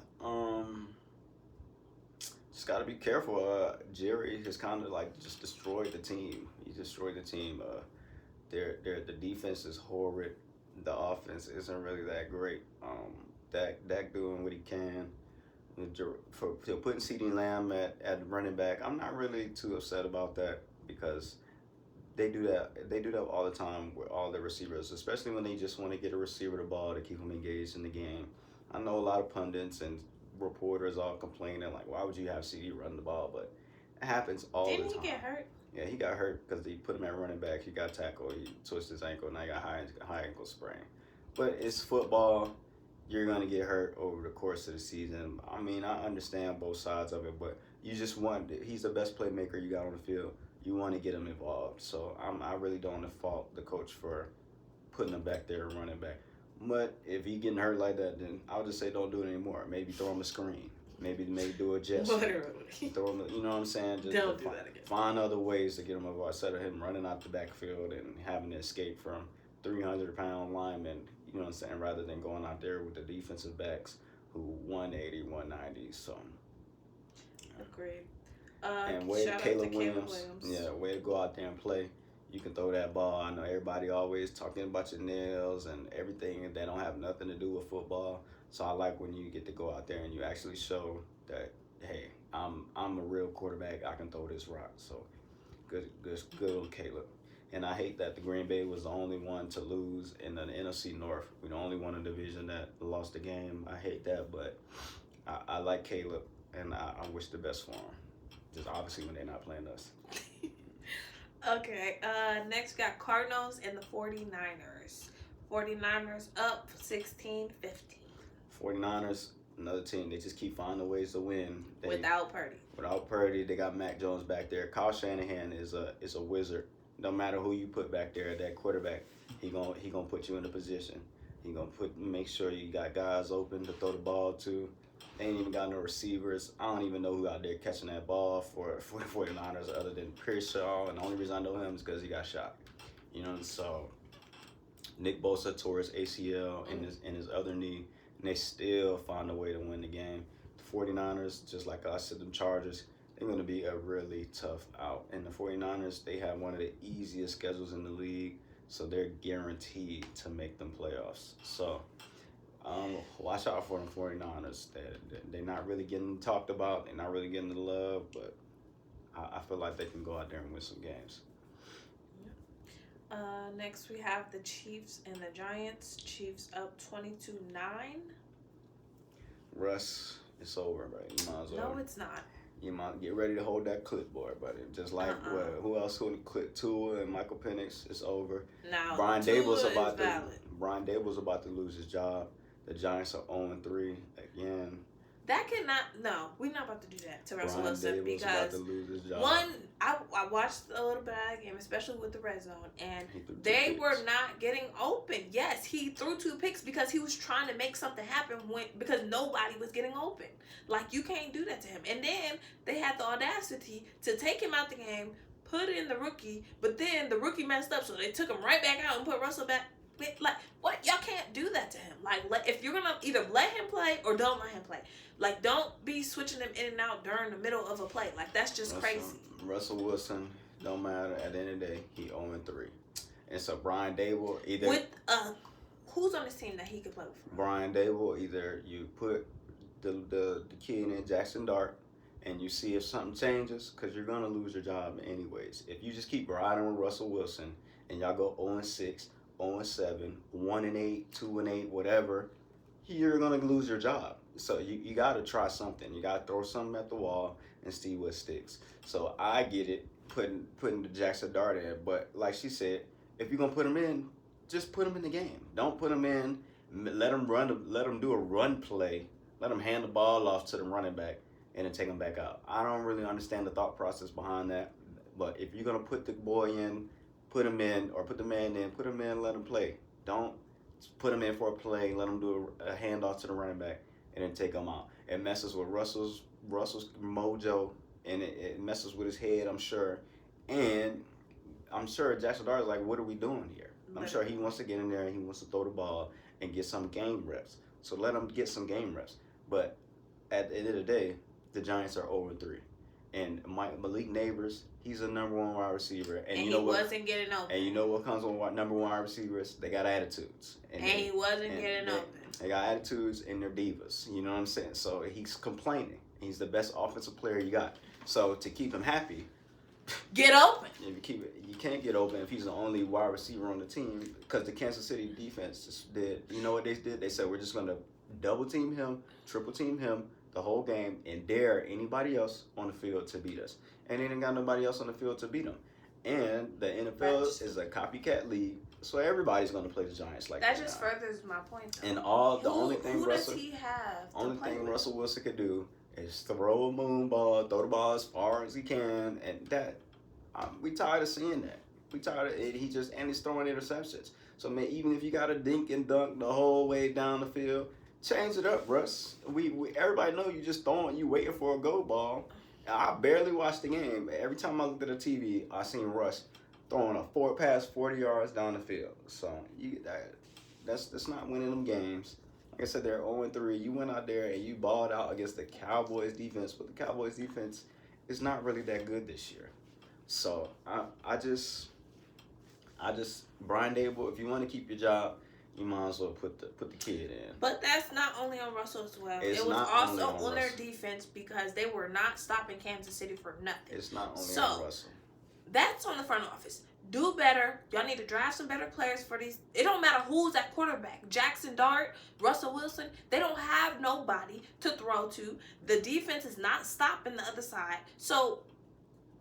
Just got to be careful. Jerry has kind of like just destroyed the team. He destroyed the team. The defense is horrid. The offense isn't really that great. Dak doing what he can. For putting CeeDee Lamb at running back, I'm not really too upset about that because they do that. They do that all the time with all the receivers, especially when they just want to get a receiver the ball to keep them engaged in the game. I know a lot of pundits and reporters all complaining like, why would you have CD run the ball? But it happens all the time. Didn't he get hurt? Yeah, he got hurt because they put him at running back. He got tackled. He twisted his ankle. Now he got high ankle sprain. But it's football. You're going to get hurt over the course of the season. I mean, I understand both sides of it, but you just want – he's the best playmaker you got on the field. You want to get him involved. So I really don't fault the coach for putting him back there and running back. But if he getting hurt like that, then I'll just say don't do it anymore. Maybe throw him a screen. Maybe do a gesture. Literally. Throw him, you know what I'm saying? Just don't do that again. Find other ways to get him involved instead of him running out the backfield and having to escape from 300-pound linemen, you know what I'm saying, rather than going out there with the defensive backs who 180, 190. So. Agreed. And way to Caleb Williams. Yeah, way to go out there and play. You can throw that ball. I know everybody always talking about your nails and everything, and they don't have nothing to do with football. So I like when you get to go out there and you actually show that, hey, I'm a real quarterback. I can throw this rock. So good on Caleb. And I hate that the Green Bay was the only one to lose in the NFC North. We're the only one in the division that lost the game. I hate that, but I like Caleb, and I wish the best for him. Just obviously when they're not playing us. Okay, next we got Cardinals and the 49ers. 49ers up 16-15. 49ers, another team, they just keep finding ways to win. Without Purdy. Without Purdy, they got Mac Jones back there. Kyle Shanahan is a wizard. No matter who you put back there, that quarterback, he gonna put you in a position. He gonna make sure you got guys open to throw the ball to. They ain't even got no receivers. I don't even know who out there catching that ball for the 49ers other than Pearsall. And the only reason I know him is because he got shot. You know, so Nick Bosa tore his ACL and his other knee, and they still found a way to win the game. The 49ers, just like I said, them Chargers, they're going to be a really tough out. And the 49ers, they have one of the easiest schedules in the league, so they're guaranteed to make them playoffs. So watch out for them 49ers. They're not really getting talked about. They're not really getting the love, but I feel like they can go out there and win some games. Next we have the Chiefs and the Giants. Chiefs up 22-9. Russ, it's over, bro. You might as well. No, it's not. You might get ready to hold that clipboard, buddy. Just like who else would clip Tua and Michael Penix? It's over. Now Brian Tua Dable's is about valid. Brian Dable's about to lose his job. The Giants are 0-3 again. That cannot. No, we're not about to do that to Russell Wilson Dable's because about to lose his job. I watched a little bit of that game, especially with the red zone, and they were not getting open. Yes, he threw 2 picks because he was trying to make something happen because nobody was getting open. Like, you can't do that to him. And then they had the audacity to take him out the game, put in the rookie, but then the rookie messed up, so they took him right back out and put Russell back. Like, what? Y'all can't do that to him. Like, if you're gonna either let him play or don't let him play. Like, don't be switching him in and out during the middle of a play. Like, that's just crazy. Russell Wilson, don't matter. At the end of the day, he 0-3. And so Brian Dable either with who's on this team that he could play with? Brian Dable, either you put the kid in Jackson Dart and you see if something changes, because you're gonna lose your job anyways. If you just keep riding with Russell Wilson and y'all go 0-6. 0-7, 1-8, 2-8, whatever, you're gonna lose your job. So you gotta try something. You gotta throw something at the wall and see what sticks. So I get it, putting the Jackson Dart in, but like she said, if you're gonna put him in, just put him in the game. Don't put him in. Let him do a run play. Let him hand the ball off to the running back and then take him back out. I don't really understand the thought process behind that, but if you're gonna put the boy in, put him in, or put the man in, put him in, let him play. Don't put him in for a play, let him do a handoff to the running back, and then take him out. It messes with Russell's mojo, and it messes with his head, I'm sure. And I'm sure Jackson Dart is like, what are we doing here? I'm sure he wants to get in there and he wants to throw the ball and get some game reps. So let him get some game reps. But at the end of the day, the Giants are 0-3. And Malik Neighbors, he's a number 1 wide receiver. And you know what? Wasn't getting open. And you know what comes with number 1 wide receivers? They got attitudes. And he wasn't getting open. They got attitudes and they're divas. You know what I'm saying? So he's complaining. He's the best offensive player you got. So to keep him happy, get open. If you can't get open if he's the only wide receiver on the team, because the Kansas City defense just did. You know what they did? They said, we're just going to double team him, triple team him the whole game, and dare anybody else on the field to beat us. And they didn't got nobody else on the field to beat them. And the NFL is a copycat league, so everybody's going to play the Giants like that. That just furthers my point, though. And only thing Russell Wilson could do is throw a moon ball, throw the ball as far as he can, and that we tired of seeing that. We tired of it. And he's throwing interceptions. So man, even if you got to dink and dunk the whole way down the field, change it up, Russ. We everybody know you just throwing, you waiting for a go ball. I barely watched the game. Every time I looked at the TV, I seen Russ throwing a 40 yards down the field. So that's not winning them games. Like I said, they're 0-3. You went out there and you balled out against the Cowboys defense, but the Cowboys defense is not really that good this year. So I just Brian Dable, if you want to keep your job, you might as well put the kid in. But that's not only on Russell as well. It was also on their defense, because they were not stopping Kansas City for nothing. It's not only on Russell. That's on the front office. Do better. Y'all need to draft some better players for these. It don't matter who's at quarterback. Jackson Dart, Russell Wilson, they don't have nobody to throw to. The defense is not stopping the other side. So,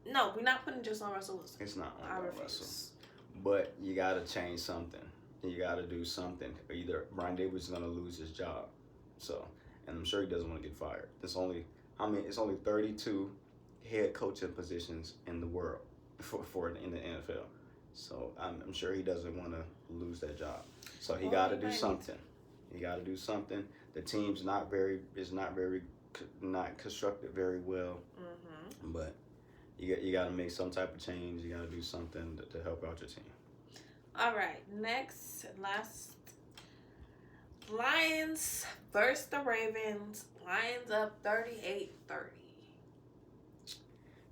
no, we're not putting just on Russell Wilson. It's not on Russell. But you got to change something. You got to do something. Either Brian Davis is going to lose his job. So, and I'm sure he doesn't want to get fired. It's only 32 head coaching positions in the world in the NFL. So I'm sure he doesn't want to lose that job. So he got to do something. He got to do something. The team's not constructed very well. Mm-hmm. But you got to make some type of change. You got to do something to help out your team. All right, next, last, Lions versus the Ravens. Lions up 38-30.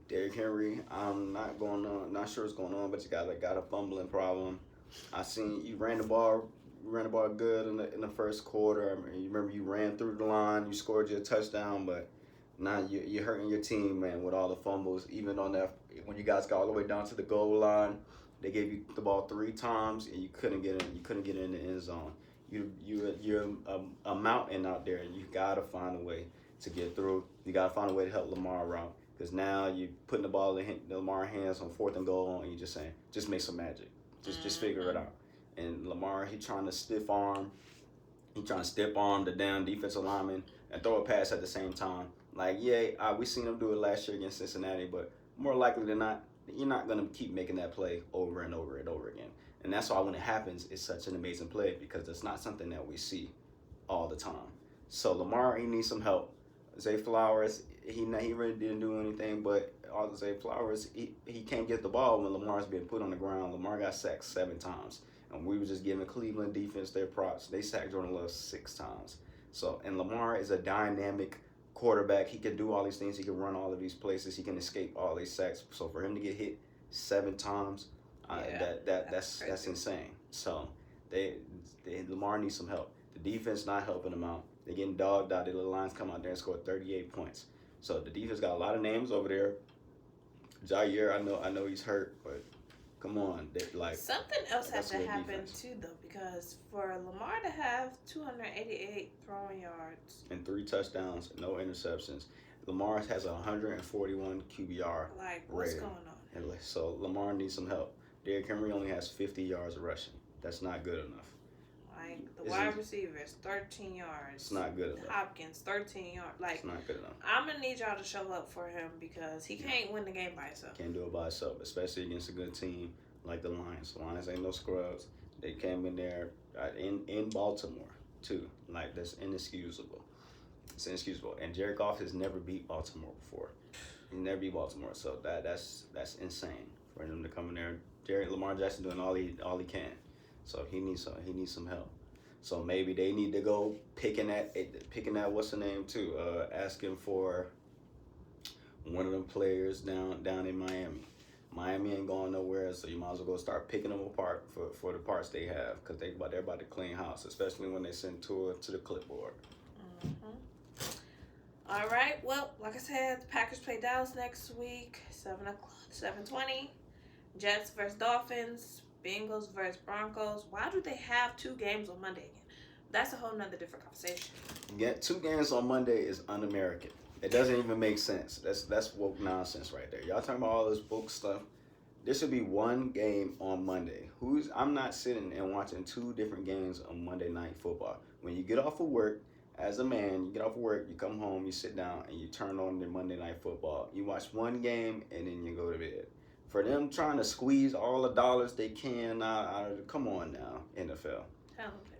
Derrick Henry, I'm not sure what's going on, but you got a fumbling problem. I seen you ran the ball good in the first quarter. I mean, you remember you ran through the line, you scored your touchdown, but now you're hurting your team, man, with all the fumbles. Even on that, when you guys got all the way down to the goal line, they gave you the ball 3 times and you couldn't get in. You couldn't get in the end zone. You're a mountain out there, and you gotta find a way to get through. You gotta find a way to help Lamar out. Because now you're putting the ball in Lamar's hands on 4th and goal, and you're just saying, just make some magic. Just figure it out. And Lamar, he trying to stiff arm the damn defensive lineman and throw a pass at the same time. Like, yeah, we seen him do it last year against Cincinnati, but more likely than not, you're not going to keep making that play over and over and over again. And that's why when it happens, it's such an amazing play, because it's not something that we see all the time. So Lamar, he needs some help. Zay Flowers, he really didn't do anything, but all Zay Flowers, he can't get the ball when Lamar's being put on the ground. Lamar got sacked 7 times. And we were just giving Cleveland defense their props. They sacked Jordan Love 6 times. So, and Lamar is a dynamic quarterback. He can do all these things. He can run all of these places. He can escape all these sacks. So for him to get hit 7 times, that's insane. So Lamar needs some help. The defense not helping him out. They're getting dogged out. The Lions come out there and score 38 points. So the defense got a lot of names over there. Jair, I know he's hurt, but come on, Something else had to happen defense. too, though, because for Lamar to have 288 throwing yards and 3 touchdowns, no interceptions. Lamar has a 141 QBR. Like, what's rating. going on? And so Lamar needs some help. Derrick Henry only has 50 yards of rushing. That's not good enough. Like, the wide receivers, 13 yards. It's not good enough. Hopkins, 13 yards. Like, it's not good enough. I'm going to need y'all to show up for him, because he can't win the game by himself. Can't do it by himself, especially against a good team like the Lions. The Lions ain't no scrubs. They came in there in Baltimore, too. Like, that's inexcusable. It's inexcusable. And Jared Goff has never beat Baltimore before. He never beat Baltimore, so that's insane for him to come in there. Lamar Jackson doing all he can, so he needs some help. So maybe they need to go picking that what's the name too, asking for one of them players down in Miami. Miami ain't going nowhere, so you might as well go start picking them apart for the parts they have, because they're about to clean house, especially when they send Tua to the clipboard. All right. Well, like I said, the Packers play Dallas next week, 7:20. Jets versus Dolphins. Bengals versus Broncos. Why do they have 2 games on Monday again? That's a whole nother different conversation. Yeah, 2 games on Monday is un-American. It doesn't even make sense. That's woke nonsense right there. Y'all talking about all this woke stuff. There should be 1 game on Monday. I'm not sitting and watching 2 different games on Monday Night Football. When you get off of work, as a man, you get off of work, you come home, you sit down, and you turn on the Monday Night Football. You watch 1 game, and then you go to bed. For them trying to squeeze all the dollars they can out of come on now, NFL.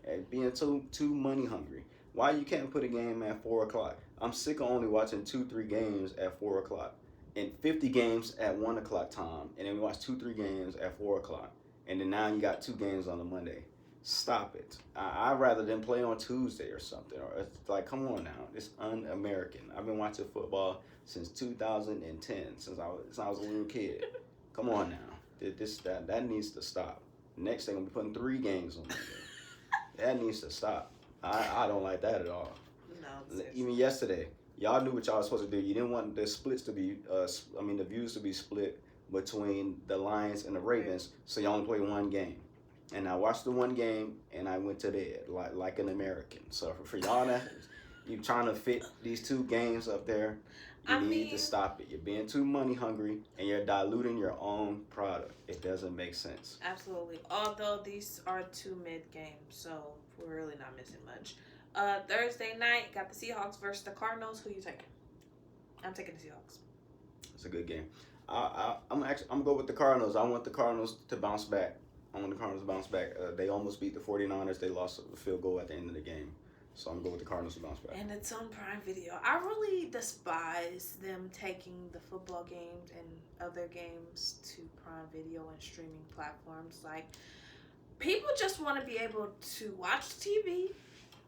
And being too money hungry. Why you can't put a game at 4 o'clock? I'm sick of only watching 2-3 games at 4 o'clock. And 50 games at 1 o'clock time. And then we watch 2-3 games at 4 o'clock. And then now you got 2 games on a Monday. Stop it. I'd rather than play on Tuesday or something. Or it's like, come on now. It's un-American. I've been watching football since 2010, since I was a little kid. Come on now. That needs to stop. Next thing, we'll be putting 3 games on Monday. That needs to stop. I don't like that at all. No. Even yesterday, y'all knew what y'all was supposed to do. You didn't want the splits to be, the views to be split between the Lions and the Ravens, so y'all only play 1 game. And I watched the 1 game, and I went to bed like an American. So for y'all that you trying to fit these 2 games up there, you need to stop it. You're being too money hungry, and you're diluting your own product. It doesn't make sense. Absolutely. Although these are 2 mid games, so we're really not missing much. Thursday night, got the Seahawks versus the Cardinals. Who you taking? I'm taking the Seahawks. It's a good game. I'm going with the Cardinals. I want the Cardinals to bounce back. They almost beat the 49ers. They lost a field goal at the end of the game. So I'm going with the Cardinals to bounce back. And it's on Prime Video. I really despise them taking the football games and other games to Prime Video and streaming platforms. Like, people just want to be able to watch TV,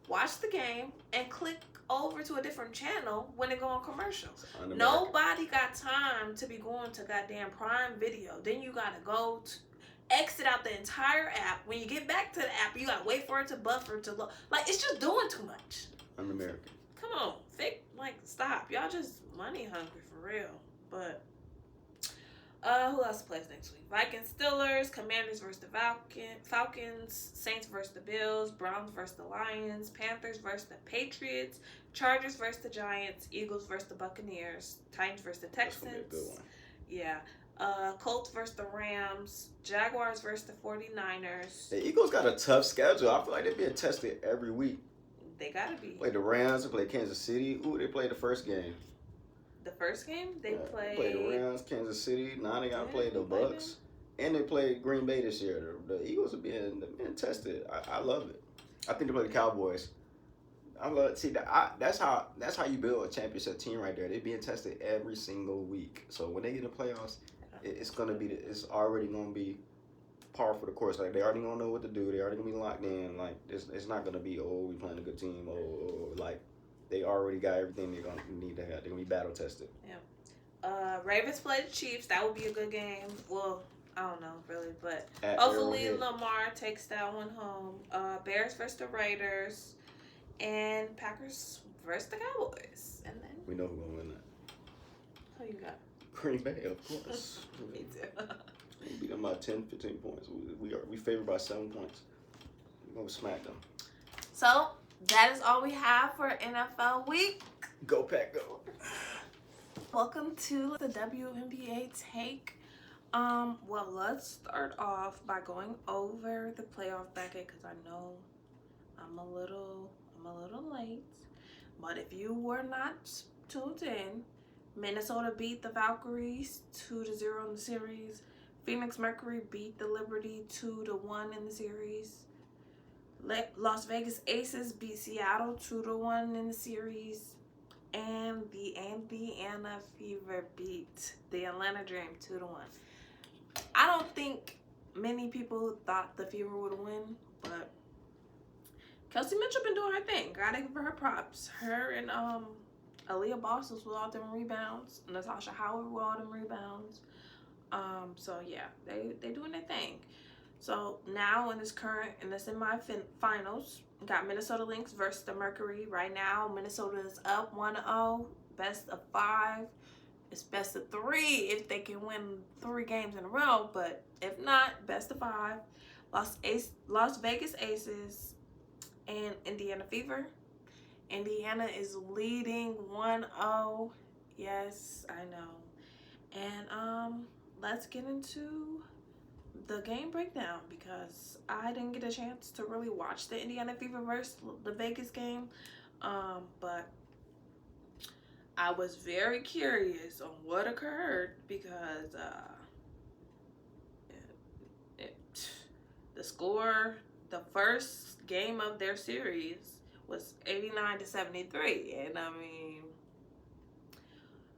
watch the game, and click over to a different channel when it go on commercials. Nobody got time to be going to goddamn Prime Video. Then you gotta go to exit out the entire app. When you get back to the app, you gotta wait for it to buffer to load. Like, it's just doing too much. Un-American. Come on, stop. Y'all just money hungry for real. But who else plays next week? Vikings, Steelers, Commanders versus the Falcons, Saints versus the Bills, Browns versus the Lions, Panthers versus the Patriots, Chargers versus the Giants, Eagles versus the Buccaneers, Titans versus the Texans. That's gonna be a good one. Yeah. Colts versus the Rams, Jaguars versus the 49ers. The Eagles got a tough schedule. I feel like they're being tested every week. They gotta be. Play the Rams, they play Kansas City. Ooh, they played the first game. The first game? They played the Rams, Kansas City. Now they gotta play the Bucks. And they played Green Bay this year. The Eagles are being tested. I love it. I think they play the Cowboys. That's how you build a championship team right there. They're being tested every single week. So when they get in the playoffs, it's already gonna be par for the course. Like, they already gonna know what to do. They already gonna be locked in. Like, it's not gonna be, we playing a good team. Like, they already got everything they're gonna need to have. They're gonna be battle tested. Yeah. Ravens play the Chiefs. That would be a good game. Well, I don't know really, but At hopefully Arrowhead. Lamar takes that one home. Bears versus the Raiders, and Packers versus the Cowboys. And then We know who's gonna win that. who you got? Green Bay, of course. Me too. We beat them by 10, 15 points. We favored by 7 points. We're gonna smack them. So that is all we have for NFL week. Go Pack, go. Welcome to the WNBA take. Well, let's start off by going over the playoff bracket because I know I'm a little late. But if you were not tuned in, Minnesota beat the Valkyries 2-0 in the series. Phoenix Mercury beat the Liberty 2-1 in the series. Las Vegas Aces beat Seattle 2-1 in the series. And the Indiana Fever beat the Atlanta Dream 2-1. I don't think many people thought the Fever would win, but Kelsey Mitchell been doing her thing. Gotta give her props. Her and Aaliyah Boston with all them rebounds. Natasha Howard with all them rebounds. So yeah, they doing their thing. So now in the semifinals, got Minnesota Lynx versus the Mercury. Right now, Minnesota is up 1-0, best of 5. It's best of 3 if they can win 3 games in a row, but if not, best of 5. Las Vegas Aces and Indiana Fever. Indiana is leading 1-0. Yes, I know. And let's get into the game breakdown because I didn't get a chance to really watch the Indiana Fever versus the Vegas game, but I was very curious on what occurred because the score, the first game of their series was 89-73, and I mean,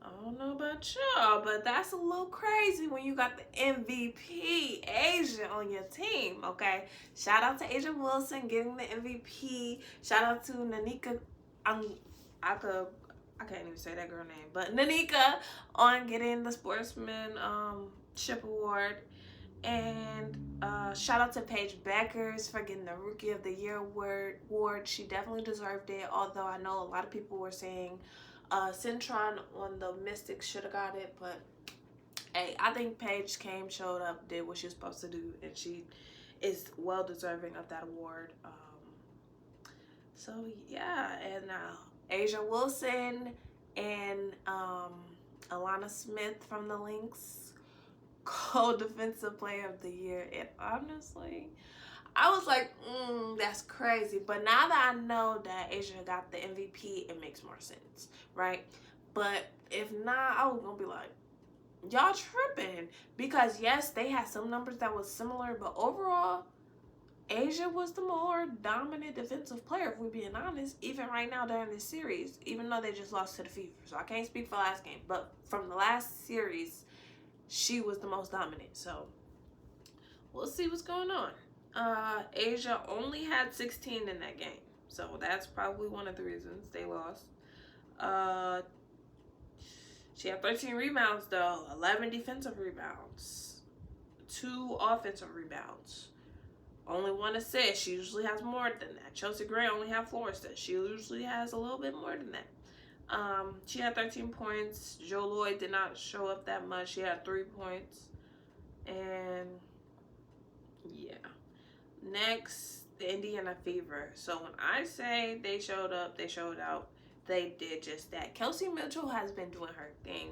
I don't know about y'all, but that's a little crazy when you got the MVP, Asia, on your team, okay? Shout out to Asia Wilson getting the MVP. Shout out to Nanika, I can't even say that girl name, but Nanika on getting the Sportsmanship Award. And shout out to Paige Beckers for getting the Rookie of the Year award. She definitely deserved it, although I know a lot of people were saying Centron on the Mystics should have got it, but hey, I think Paige showed up, did what she was supposed to do, and she is well deserving of that award. So yeah, and Asia Wilson and Alana Smith from the Lynx, co-defensive player of the year. And honestly, I was like, that's crazy. But now that I know that Asia got the MVP, it makes more sense, right? But if not, I was gonna be like, y'all tripping. Because yes, they had some numbers that was similar, but overall, Asia was the more dominant defensive player, if we're being honest, even right now during this series, even though they just lost to the Fever. So I can't speak for last game, but from the last series, she was the most dominant. So we'll see what's going on. Asia only had 16 in that game. So that's probably one of the reasons they lost. Uh, she had 13 rebounds, though. 11 defensive rebounds. 2 offensive rebounds. Only 1 assist. She usually has more than that. Chelsea Gray only had 4 assists. She usually has a little bit more than that. She had 13 points. Jo Lloyd did not show up that much. She had 3 points. And yeah. Next, the Indiana Fever. So when I say they showed up, they showed out. They did just that. Kelsey Mitchell has been doing her thing.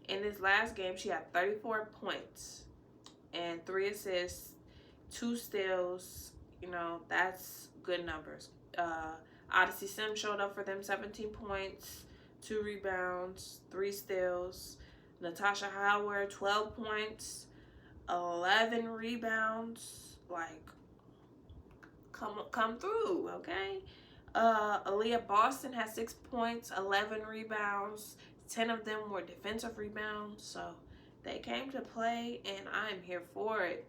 In this last game, she had 34 points and 3 assists, 2 steals. You know, that's good numbers. Odyssey Sim showed up for them, 17 points, 2 rebounds, 3 steals. Natasha Howard, 12 points, 11 rebounds. Like, come through, okay? Aaliyah Boston had 6 points, 11 rebounds. 10 of them were defensive rebounds. So they came to play, and I'm here for it.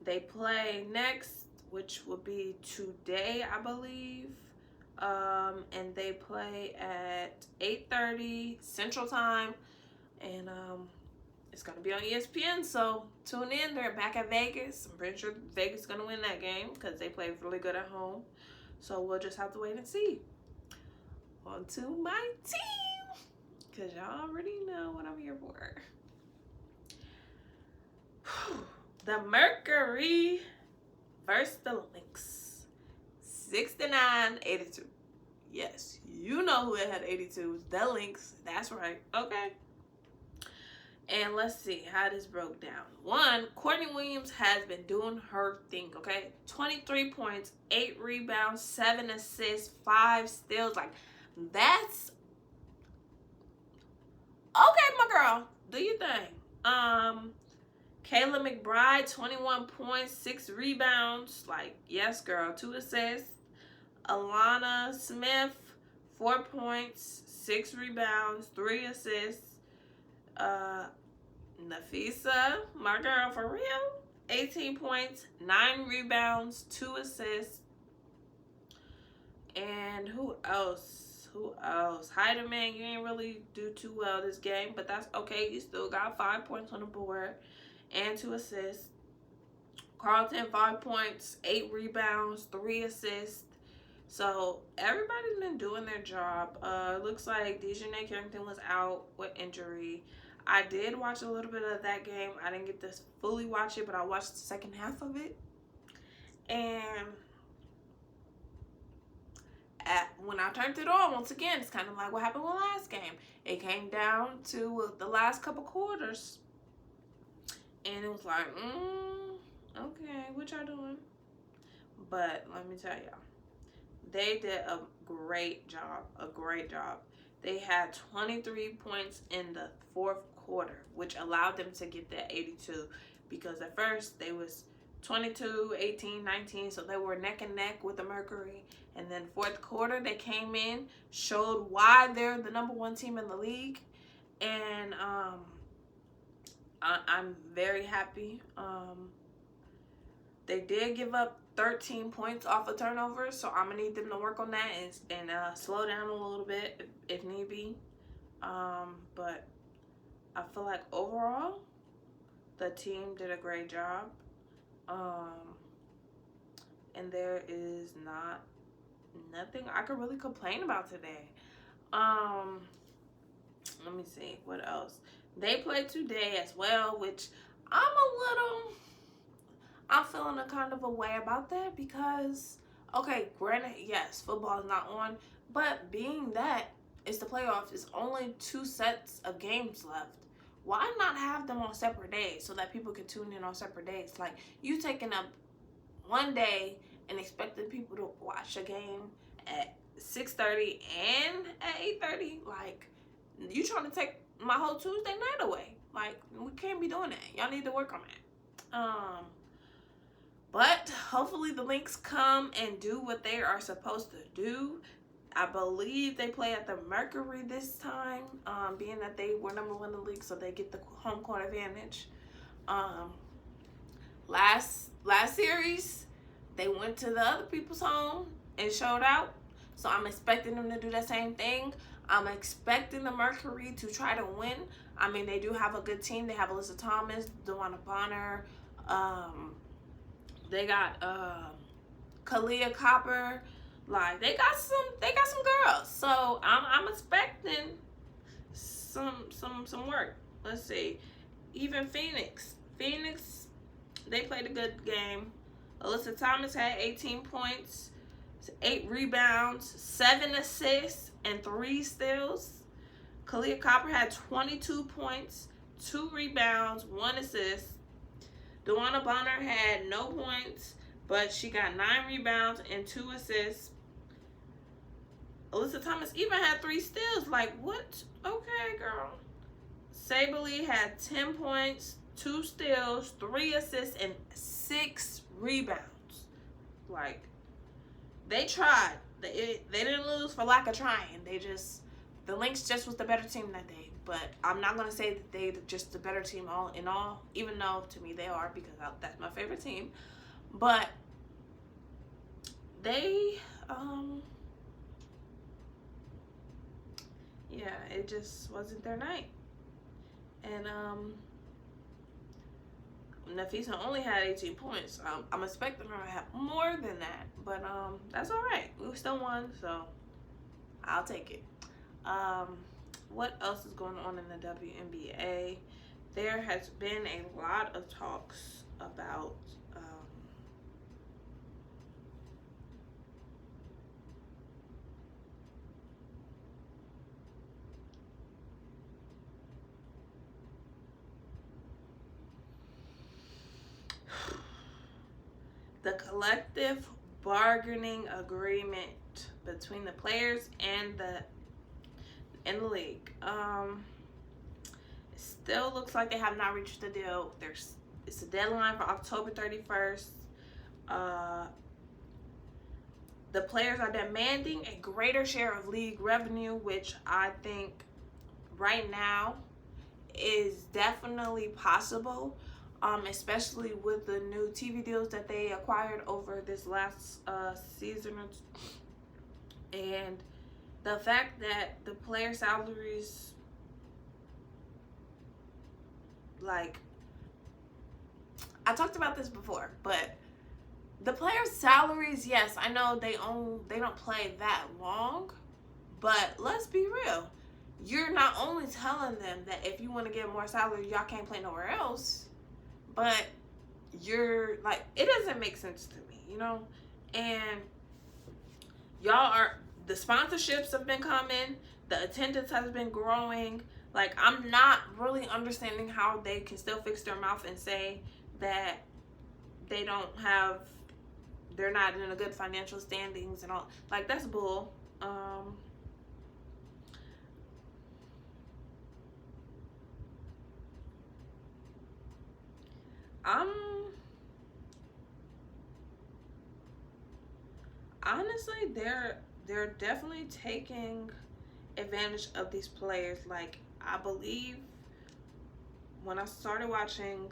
They play next, which will be today, I believe. And they play at 8:30 Central Time. And it's going to be on ESPN, so tune in. They're back at Vegas. I'm pretty sure Vegas is going to win that game because they play really good at home. So we'll just have to wait and see. On to my team, because y'all already know what I'm here for. The Mercury versus the Lynx. 69-82. Yes, you know who had 82. The Lynx. That's right. Okay. And let's see how this broke down. 1, Courtney Williams has been doing her thing, okay? 23 points, 8 rebounds, 7 assists, 5 steals. Like, that's... Okay, my girl. Do your thing. Kayla McBride, 21 points, 6 rebounds. Like, yes, girl. 2 assists. Alana Smith, 4 points, 6 rebounds, 3 assists. Nafisa, my girl for real, 18 points, 9 rebounds, 2 assists. And who else? Heidemann, you ain't really do too well this game, but that's okay. You still got 5 points on the board and 2 assists. Carlton, 5 points, 8 rebounds, 3 assists. So everybody's been doing their job. Looks like Dejanay Carrington was out with injury. I did watch a little bit of that game. I didn't get to fully watch it, but I watched the second half of it. And when I turned it on, once again, it's kind of like what happened with last game. It came down to the last couple quarters. And it was like, okay, what y'all doing? But let me tell y'all, they did a great job. They had 23 points in the 4th quarter, which allowed them to get that 82, because at first they was 22, 18, 19, so they were neck and neck with the Mercury. And then 4th quarter, they came in, showed why they're the #1 team in the league, and I'm very happy. They did give up 13 points off of turnovers, so I'm gonna need them to work on that and slow down a little bit if need be. But I feel like overall the team did a great job, and there is nothing I could really complain about today. Let me see what else. They played today as well, which I'm feeling a kind of a way about that, because, okay, granted, yes, football is not on, but being that it's the playoffs, it's only 2 sets of games left. Why not have them on separate days so that people can tune in on separate days? Like, you taking up one day and expecting people to watch a game at 6:30 and at 8:30, like, you trying to take my whole Tuesday night away. Like, we can't be doing that. Y'all need to work on that. But hopefully the Lynx come and do what they are supposed to do. I believe they play at the Mercury this time, being that they were #1 in the league, so they get the home court advantage. Last series, they went to the other people's home and showed out. So I'm expecting them to do the same thing. I'm expecting the Mercury to try to win. I mean, they do have a good team. They have Alyssa Thomas, DeWanna Bonner. They got Kalia Copper. Like they got some girls. So I'm expecting some work. Let's see. Even Phoenix, they played a good game. Alyssa Thomas had 18 points, 8 rebounds, 7 assists, and 3 steals. Kalia Copper had 22 points, 2 rebounds, 1 assist. DeWanna Bonner had no points, but she got 9 rebounds and 2 assists. Alyssa Thomas even had 3 steals. Like, what? Okay, girl. Sabely had 10 points, 2 steals, 3 assists, and 6 rebounds. Like, they tried. They didn't lose for lack of trying. The Lynx just was the better team that day. But I'm not going to say that they just the better team all in all, even though to me they are, because that's my favorite team. But they, yeah, it just wasn't their night. And Nafisa only had 18 points. I'm expecting her to have more than that, but that's all right. We still won, so I'll take it. What else is going on in the WNBA? There has been a lot of talks about the collective bargaining agreement between the players and the league. It still looks like they have not reached the deal. It's a deadline for October 31st. The players are demanding a greater share of league revenue, which I think right now is definitely possible. Especially with the new TV deals that they acquired over this last season. And the fact that the player salaries, like, I talked about this before, but the player salaries, yes, I know they don't play that long, but let's be real. You're not only telling them that if you want to get more salary, y'all can't play nowhere else. But you're like, it doesn't make sense to me, you know? And the sponsorships have been coming, the attendance has been growing. Like, I'm not really understanding how they can still fix their mouth and say that they're not in a good financial standings and all. Like, that's bull. Honestly, they're definitely taking advantage of these players. Like, I believe when I started watching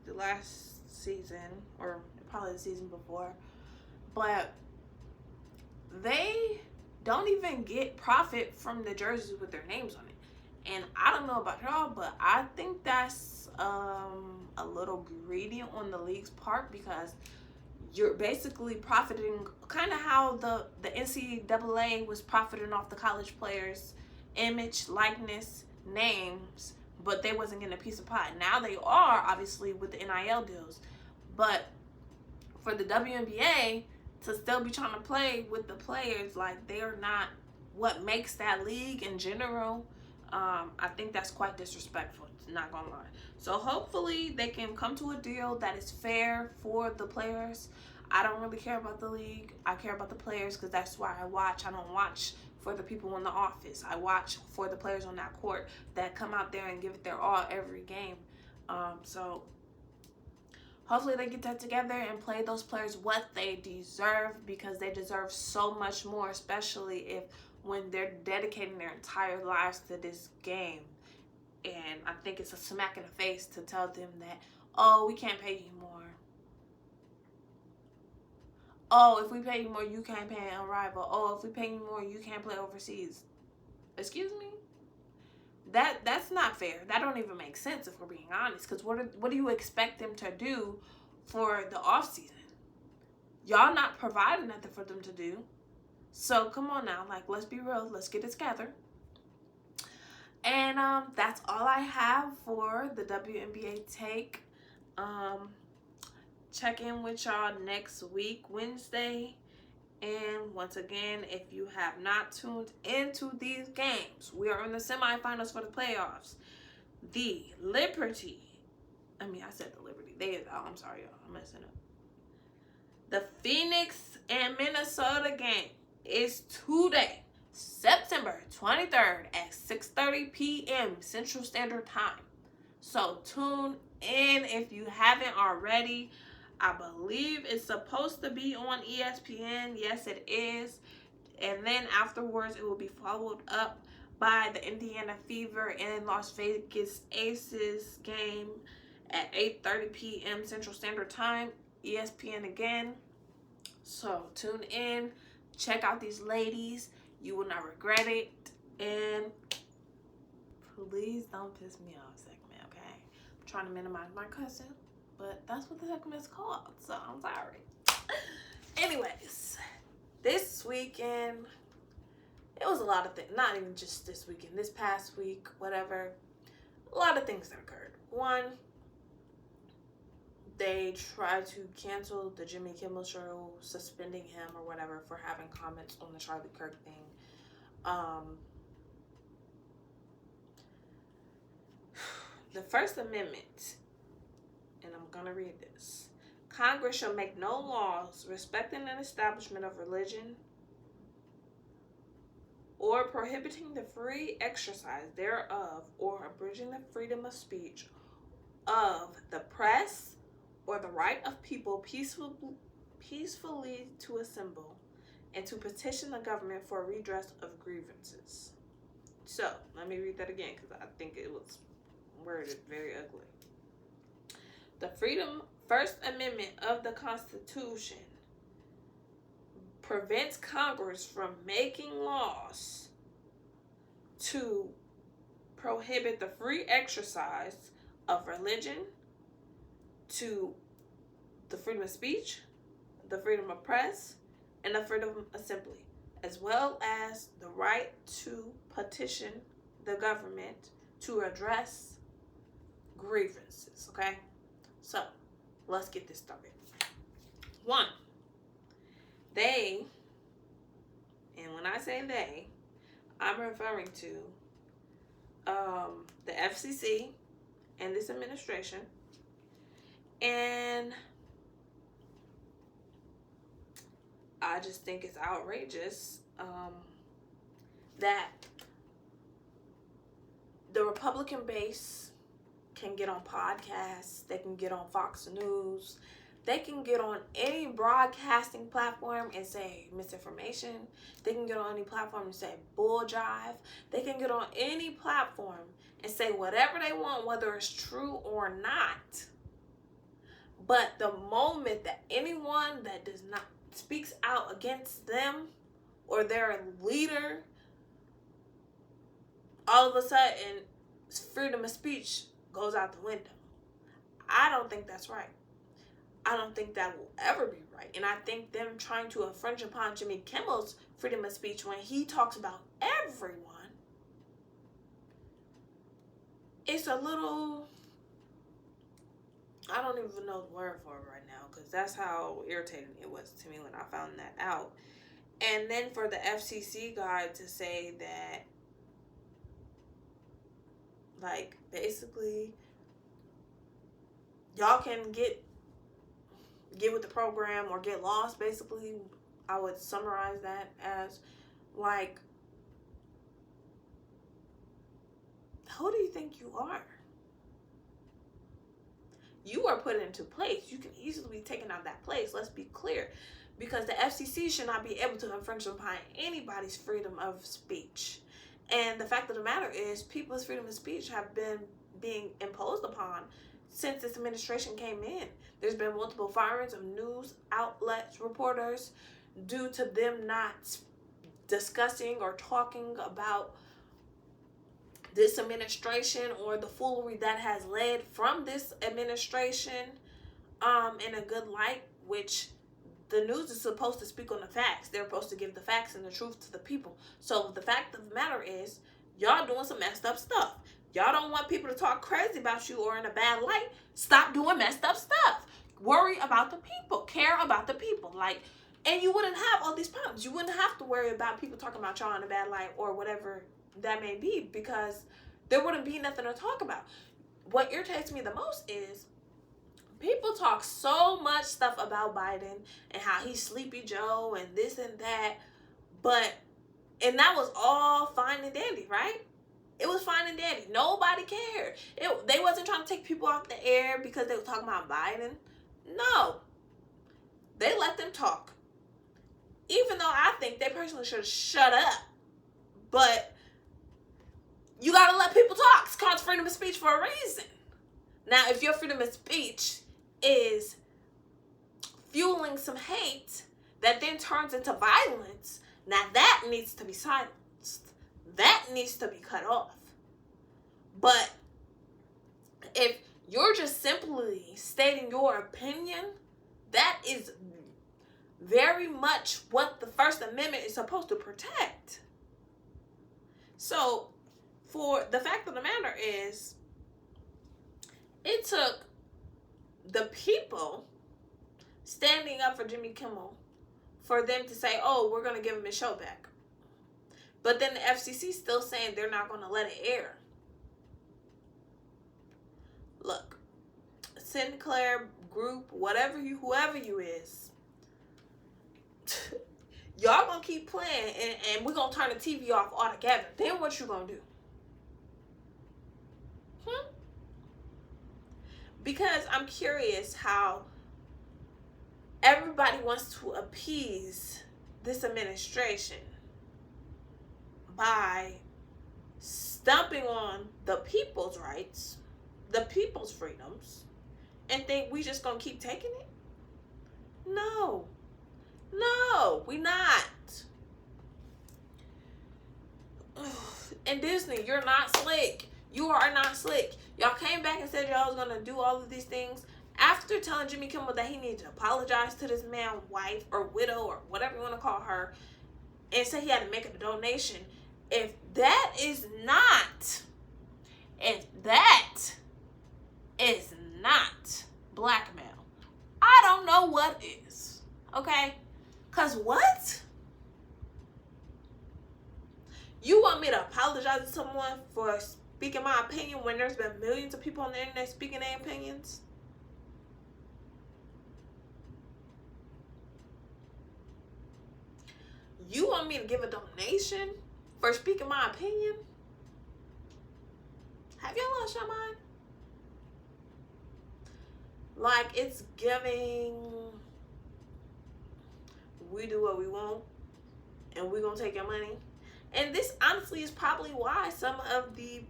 the last season, or probably the season before, but they don't even get profit from the jerseys with their names on it. And I don't know about y'all, but I think that's a little greedy on the league's part, because you're basically profiting kind of how the NCAA was profiting off the college players' image, likeness, names, but they wasn't getting a piece of pie. Now they are, obviously, with the NIL deals. But for the WNBA to still be trying to play with the players, like, they are not what makes that league in general. I think that's quite disrespectful, not gonna lie. So hopefully they can come to a deal that is fair for the players. I don't really care about the league. I care about the players, because that's why I watch. I don't watch for the people in the office. I watch for the players on that court that come out there and give it their all every game. So hopefully they get that together and play those players what they deserve, because they deserve so much more, especially when they're dedicating their entire lives to this game. And I think it's a smack in the face to tell them that, oh, we can't pay you more. Oh, if we pay you more, you can't pay on rival. Oh, if we pay you more, you can't play overseas. Excuse me? That's not fair. That don't even make sense if we're being honest. Because what do you expect them to do for the off season? Y'all not providing nothing for them to do. So come on now, like, let's be real. Let's get it together. And that's all I have for the WNBA take. Check in with y'all next week, Wednesday. And once again, if you have not tuned into these games, we are in the semifinals for the playoffs. The Liberty. I said the Liberty. I'm sorry, y'all. I'm messing up. The Phoenix and Minnesota game is today, September 23rd at 6:30 p.m. Central Standard Time. So tune in if you haven't already. I believe it's supposed to be on ESPN. Yes, it is. And then afterwards, it will be followed up by the Indiana Fever and Las Vegas Aces game at 8:30 p.m. Central Standard Time. ESPN again. So tune in. Check out these ladies. You will not regret it. And please don't piss me off, segment, okay? I'm trying to minimize my cussing, but that's what the segment's called, so I'm sorry. Anyways, this weekend, it was a lot of things. Not even just this weekend, this past week, whatever. A lot of things that occurred. One, they tried to cancel the Jimmy Kimmel show, suspending him or whatever for having comments on the Charlie Kirk thing. The First Amendment, and I'm going to read this. Congress shall make no laws respecting an establishment of religion or prohibiting the free exercise thereof or abridging the freedom of speech of the press or the right of people peacefully to assemble and to petition the government for redress of grievances. So, let me read that again because I think it was worded very ugly. The First Amendment of the Constitution prevents Congress from making laws to prohibit the free exercise of religion, to the freedom of speech, the freedom of press, and the freedom of assembly, as well as the right to petition the government to address grievances, okay? So, let's get this started. One, they, and when I say they, I'm referring to the FCC and this administration, and I just think it's outrageous that the Republican base can get on podcasts, they can get on Fox News, they can get on any broadcasting platform and say misinformation. They can get on any platform and say bull jive. They can get on any platform and say whatever they want, whether it's true or not. But the moment that anyone that does not speaks out against them or their leader, all of a sudden freedom of speech goes out the window. I don't think that's right. I don't think that will ever be right. And I think them trying to infringe upon Jimmy Kimmel's freedom of speech when he talks about everyone, it's a little, I don't even know the word for it right now because that's how irritating it was to me when I found that out. And then for the FCC guy to say that, like, basically, y'all can get with the program or get lost, basically. I would summarize that as, like, who do you think you are? You are put into place. You can easily be taken out of that place. Let's be clear. Because the FCC should not be able to infringe upon anybody's freedom of speech. And the fact of the matter is, people's freedom of speech have been being imposed upon since this administration came in. There's been multiple firings of news outlets, reporters, due to them not discussing or talking about this administration or the foolery that has led from this administration in a good light, which the news is supposed to speak on the facts. They're supposed to give the facts and the truth to the people. So the fact of the matter is, y'all doing some messed up stuff. Y'all don't want people to talk crazy about you or in a bad light. Stop doing messed up stuff. Worry about the people. Care about the people. And you wouldn't have all these problems. You wouldn't have to worry about people talking about y'all in a bad light or whatever that may be, because there wouldn't be nothing to talk about. What irritates me the most is people talk so much stuff about Biden and how he's Sleepy Joe and this and that, and that was all fine and dandy, right? It was fine and dandy. Nobody cared. They wasn't trying to take people off the air because they were talking about Biden. No. They let them talk. Even though I think they personally should have shut up. But you got to let people talk. It's called freedom of speech for a reason. Now, if your freedom of speech is fueling some hate that then turns into violence, now that needs to be silenced. That needs to be cut off. But if you're just simply stating your opinion, that is very much what the First Amendment is supposed to protect. So, for the fact of the matter is, it took the people standing up for Jimmy Kimmel for them to say, oh, we're going to give him his show back. But then the FCC still saying they're not going to let it air. Look, Sinclair Group, whoever you is, y'all going to keep playing and we're going to turn the TV off altogether. Then what you going to do? Because I'm curious how everybody wants to appease this administration by stumping on the people's rights, the people's freedoms, and think we just gonna keep taking it? No, we not. And Disney, you're not slick. You are not slick. Y'all came back and said y'all was gonna do all of these things after telling Jimmy Kimmel that he needed to apologize to this man's wife or widow or whatever you want to call her, and say he had to make a donation. If that is not blackmail, I don't know what is. Okay? Cause what? You want me to apologize to someone for speaking my opinion when there's been millions of people on the internet speaking their opinions? You want me to give a donation for speaking my opinion? Have y'all lost your mind? Like, it's giving, we do what we want and we're gonna take your money. And this honestly is probably why some of the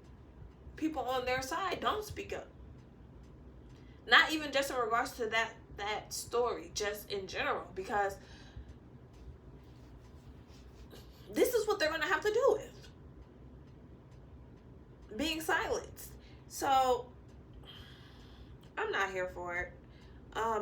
people on their side don't speak up. Not even just in regards to that story, just in general, because this is what they're going to have to deal with. Being silenced. So, I'm not here for it.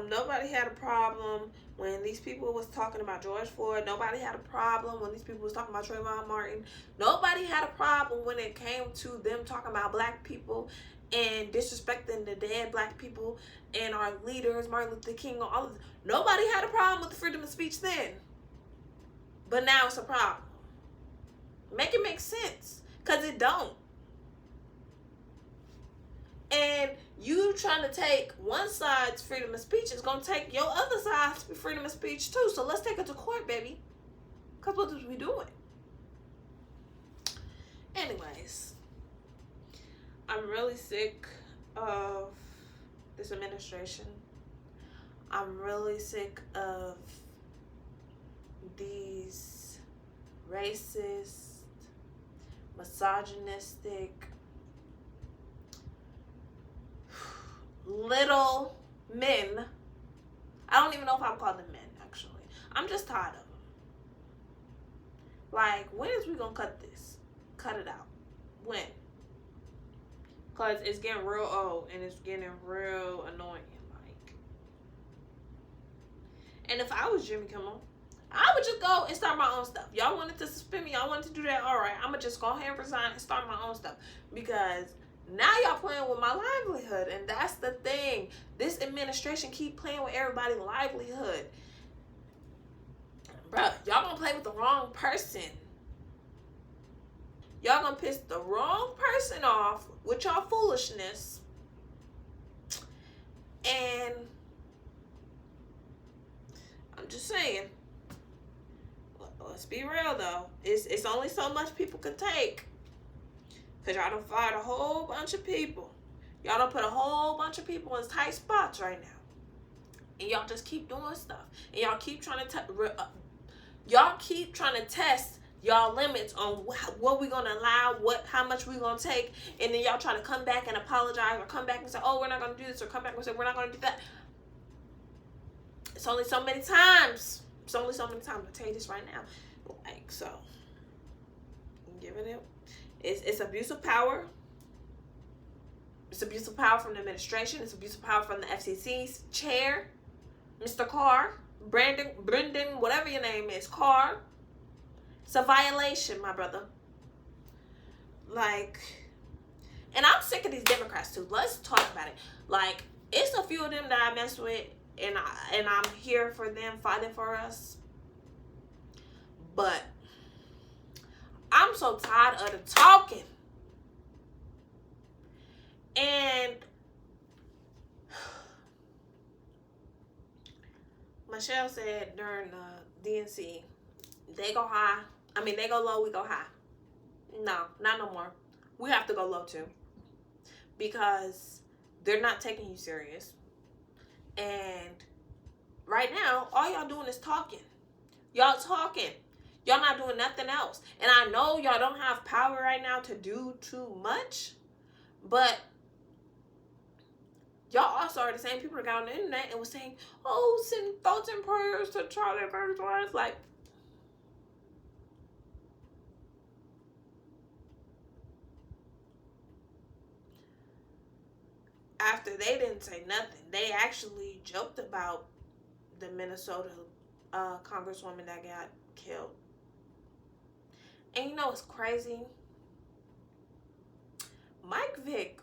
Nobody had a problem when these people was talking about George Floyd. Nobody had a problem when these people was talking about Trayvon Martin. Nobody had a problem when it came to them talking about black people and disrespecting the dead black people and our leaders, Martin Luther King, all of this. Nobody had a problem with the freedom of speech then. But now it's a problem. Make it make sense. Because it don't. And you trying to take one side's freedom of speech is going to take your other side's freedom of speech too. So let's take it to court, baby. Because what is we doing? Anyways, I'm really sick of this administration. I'm really sick of these racist, misogynistic, little men. I don't even know if I'm calling them men, actually. I'm just tired of them. Like, when is we gonna cut this? Cut it out. When? Because it's getting real old and it's getting real annoying. Like, and if I was Jimmy Kimmel, I would just go and start my own stuff. Y'all wanted to suspend me. Y'all wanted to do that. All right. I'm going to just go ahead and resign and start my own stuff. Because now y'all playing with my livelihood. And that's the thing. This administration keep playing with everybody's livelihood. Bruh, y'all going to play with the wrong person. Y'all going to piss the wrong person off with y'all foolishness. And I'm just saying. Let's be real though. It's only so much people can take. Because y'all done fired a whole bunch of people. Y'all done put a whole bunch of people in tight spots right now. And y'all just keep doing stuff. And y'all keep trying to test y'all limits on what we're going to allow, how much we're going to take. And then y'all try to come back and apologize or come back and say, oh, we're not going to do this, or come back and say, we're not going to do that. It's only so many times. It's only so many times. I'll tell you this right now. Like, so, I'm giving it. It's abuse of power. It's abuse of power from the administration. It's abuse of power from the FCC's chair, Mr. Carr, Brendan, whatever your name is, Carr. It's a violation, my brother. Like, and I'm sick of these Democrats too. Let's talk about it. Like, it's a few of them that I mess with, and I'm here for them, fighting for us. But I'm so tired of the talking. And Michelle said during the DNC, they go high. They go low, we go high. No, not no more. We have to go low too. Because they're not taking you serious. And right now, all y'all doing is talking. Y'all talking. Y'all not doing nothing else. And I know y'all don't have power right now to do too much. But y'all also are the same people that got on the internet and was saying, oh, send thoughts and prayers to Charlie Kirk's. Like, after they didn't say nothing, they actually joked about the Minnesota congresswoman that got killed. And you know what's crazy? Mike Vick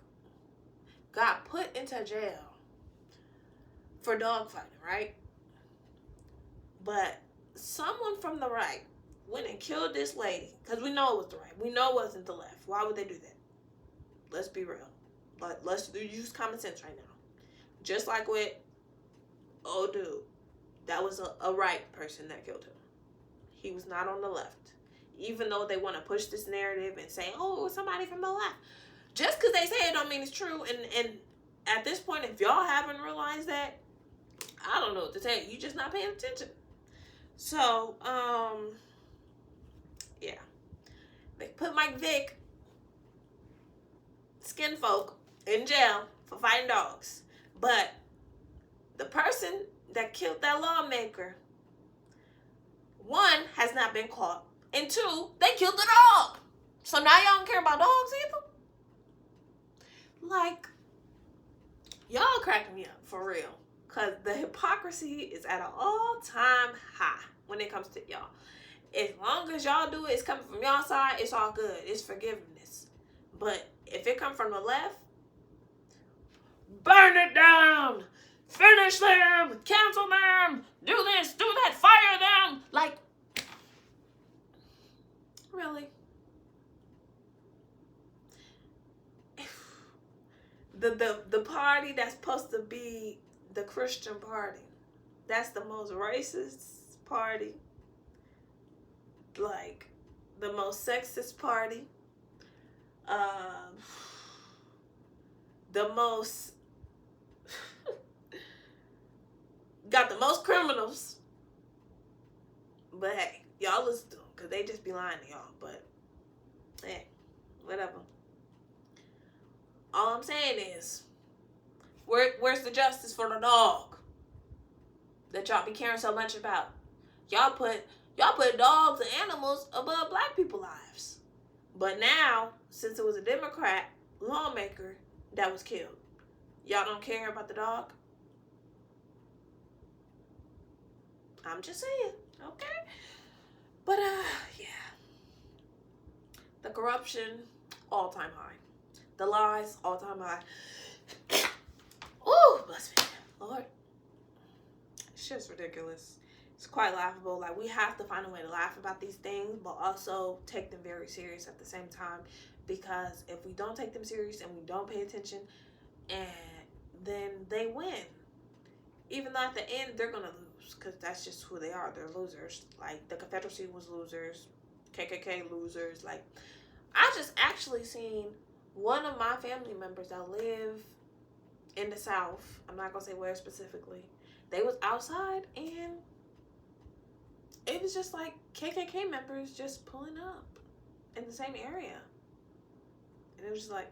got put into jail for dogfighting, right? But someone from the right went and killed this lady. Because we know it was the right. We know it wasn't the left. Why would they do that? Let's be real. But let's use common sense right now. Just like with old dude. That was a right person that killed him. He was not on the left. Even though they want to push this narrative and say, oh, somebody from the left. Just because they say it don't mean it's true. And at this point, if y'all haven't realized that, I don't know what to tell you. You're just not paying attention. So, yeah. They put Mike Vick, skin folk, in jail for fighting dogs. But the person that killed that lawmaker, one, has not been caught. And two, they killed the dog. So now y'all don't care about dogs either? Like, y'all cracking me up, for real. Because the hypocrisy is at an all-time high when it comes to y'all. As long as y'all do it, it's coming from y'all side, it's all good. It's forgiveness. But if it comes from the left, burn it down! Finish them! Cancel them! Do this, do that, fire them! Like, really? The party that's supposed to be the Christian party, that's the most racist party, like the most sexist party, the most got the most criminals. But hey, y'all listen to them because they just be lying to y'all. But hey, whatever. All I'm saying is, Where's the justice for the dog that y'all be caring so much about? Y'all put dogs and animals above black people's lives. But now, since it was a Democrat lawmaker that was killed, y'all don't care about the dog? I'm just saying, okay? But, yeah. The corruption, all-time high. The lies, all-time high. Ooh, bless me. Lord. It's just ridiculous. It's quite laughable. Like, we have to find a way to laugh about these things, but also take them very serious at the same time. Because if we don't take them serious and we don't pay attention, and then they win. Even though at the end, they're going to lose. Because that's just who they are. They're losers. Like, the Confederacy was losers. KKK losers. Like, I just actually seen one of my family members that live in the South. I'm not going to say where specifically. They was outside and it was just like KKK members just pulling up in the same area. And it was just like,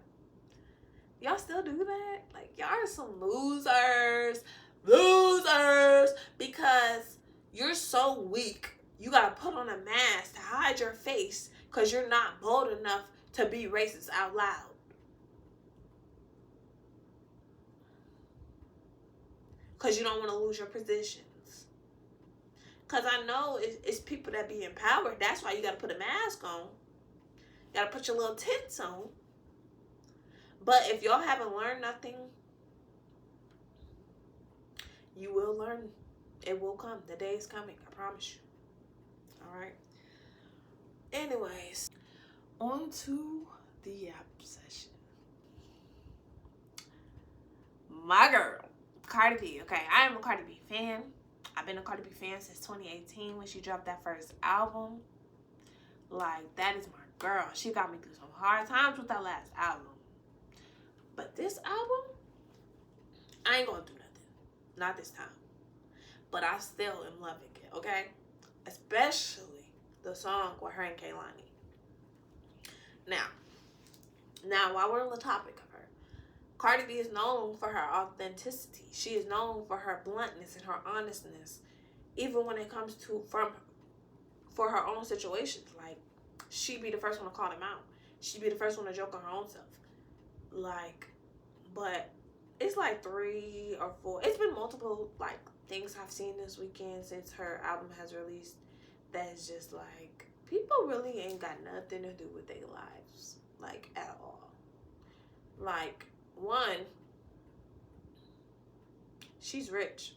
y'all still do that? Like, y'all are some losers. Because you're so weak. You got to put on a mask to hide your face because you're not bold enough to be racist out loud. Because you don't want to lose your positions. Because I know it's people that be in power. That's why you got to put a mask on. You got to put your little tents on. But if y'all haven't learned nothing, you will learn. It will come. The day is coming. I promise you. All right. Anyways, on to the app session. My girl, Cardi B. Okay, I am a Cardi B fan. I've been a Cardi B fan since 2018 when she dropped that first album. Like, that is my girl. She got me through some hard times with that last album. But this album, I ain't gonna do nothing. Not this time. But I still am loving it, okay? Especially the song with her and Kehlani. Now, while we're on the topic of her, Cardi B is known for her authenticity. She is known for her bluntness and her honestness, even when it comes to for her own situations. Like, she be the first one to call them out. She be the first one to joke on her own self. Like, but it's like 3 or 4. It's been multiple like things I've seen this weekend since her album has released. That's just like, people really ain't got nothing to do with their lives, like, at all. Like, one, she's rich.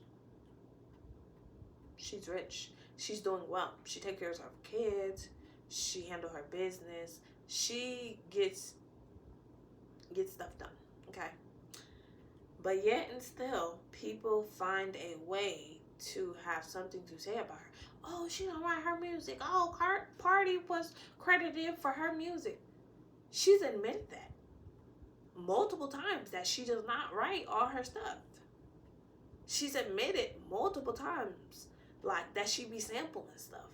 She's rich. She's doing well. She takes care of her kids. She handles her business. She gets stuff done. Okay. But yet and still, people find a way to have something to say about her. Oh, she don't write her music. Oh, Cardi was credited for her music. She's admitted that multiple times, that she does not write all her stuff. She's admitted multiple times, like, that she be sampling stuff.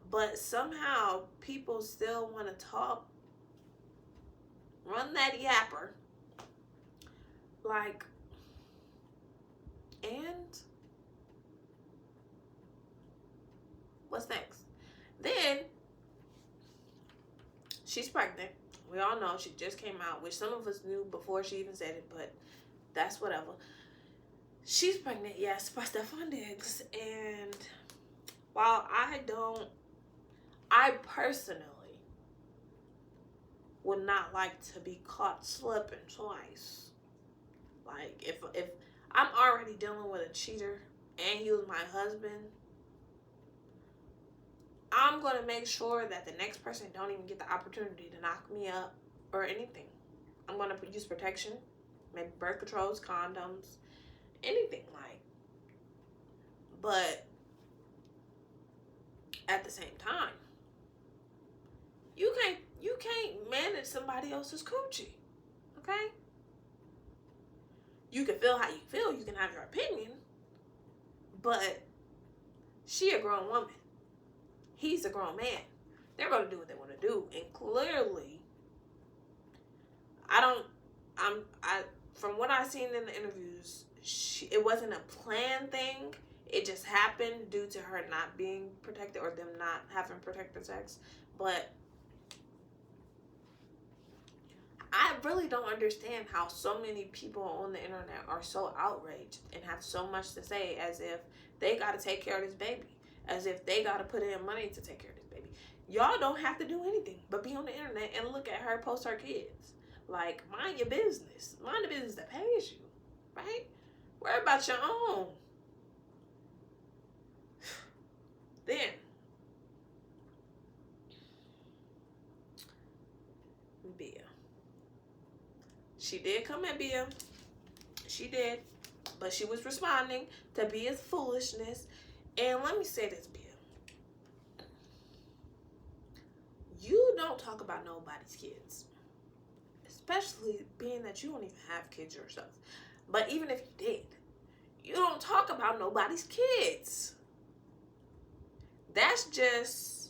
But somehow people still want to talk, run that yapper. Like, and what's next? Then she's pregnant. We all know she just came out, which some of us knew before she even said it, but that's whatever. She's pregnant, yes, by Stefon Diggs. And while I personally would not like to be caught slipping twice. Like, if I'm already dealing with a cheater and he was my husband, I'm going to make sure that the next person don't even get the opportunity to knock me up or anything. I'm going to use protection, maybe birth controls, condoms, anything, like. But at the same time, you can't manage somebody else's coochie, okay? You can feel how you feel. You can have your opinion. But she a grown woman. He's a grown man. They're going to do what they want to do. And clearly, from what I seen in the interviews, it wasn't a planned thing. It just happened due to her not being protected or them not having protected sex. But I really don't understand how so many people on the internet are so outraged and have so much to say, as if they got to take care of this baby, as if they got to put in money to take care of this baby. Y'all don't have to do anything but be on the internet and look at her post her kids. Like, mind your business. Mind the business that pays you, right? Worry about your own. Then, Bia. She did come at Bia. She did. But she was responding to Bia's foolishness. And let me say this, Bia. You don't talk about nobody's kids. Especially being that you don't even have kids yourself. But even if you did, you don't talk about nobody's kids. That's just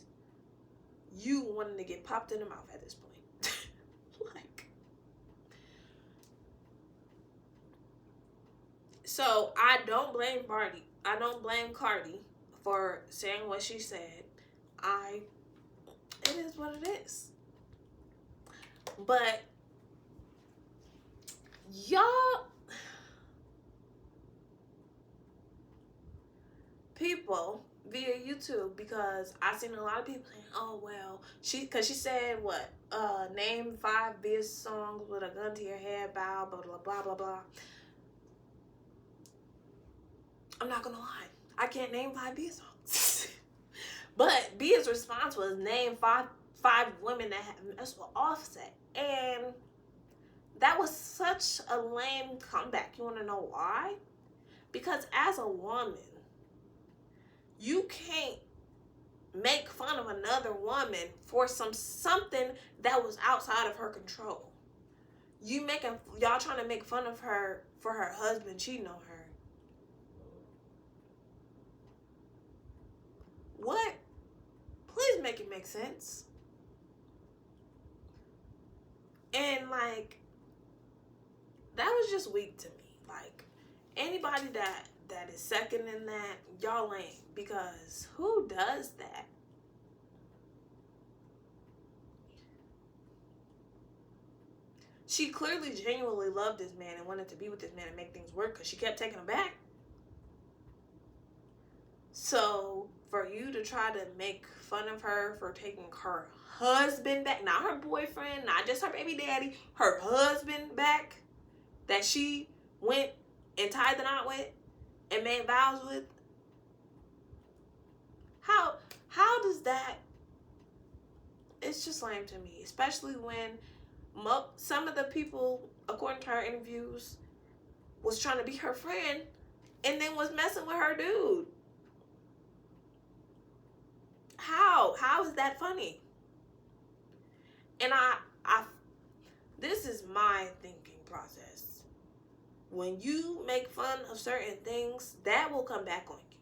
you wanting to get popped in the mouth at this point. Like, so I don't blame Barty. I don't blame Cardi for saying what she said. It is what it is. But y'all people via YouTube, because I seen a lot of people saying, oh well, because she said what, name 5 Biz songs with a gun to your head, bow, blah blah blah blah blah. I'm not gonna lie, I can't name 5 Biz songs. But Bia's response was name five women that have messed with Offset, and that was such a lame comeback. You want to know why? Because as a woman, you can't make fun of another woman for something that was outside of her control. Y'all trying to make fun of her for her husband cheating on her. What? Please make it make sense. And like, that was just weak to me. Like, anybody that is second in that, y'all lame. Because who does that? She clearly genuinely loved this man and wanted to be with this man and make things work, because she kept taking him back. So for you to try to make fun of her for taking her husband back, not her boyfriend, not just her baby daddy, her husband back, that she went and tied the knot with and made vows with, how does that, it's just lame to me. Especially when some of the people, according to her interviews, was trying to be her friend and then was messing with her dude. How is that funny? And this is my thinking process. When you make fun of certain things, that will come back on you.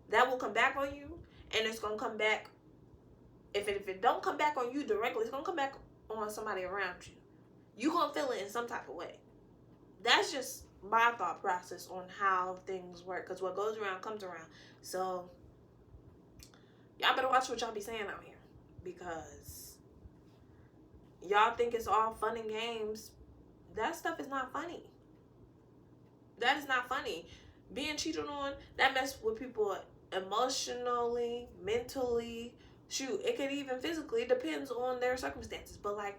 That will come back on you, and it's gonna come back. If it don't come back on you directly, it's gonna come back on somebody around you. You gonna feel it in some type of way. That's just my thought process on how things work. Because what goes around comes around. So y'all better watch what y'all be saying out here, because y'all think it's all fun and games. That stuff is not funny. That is not funny. Being cheated on, that messes with people emotionally, mentally. Shoot, it could even physically. It depends on their circumstances. But like,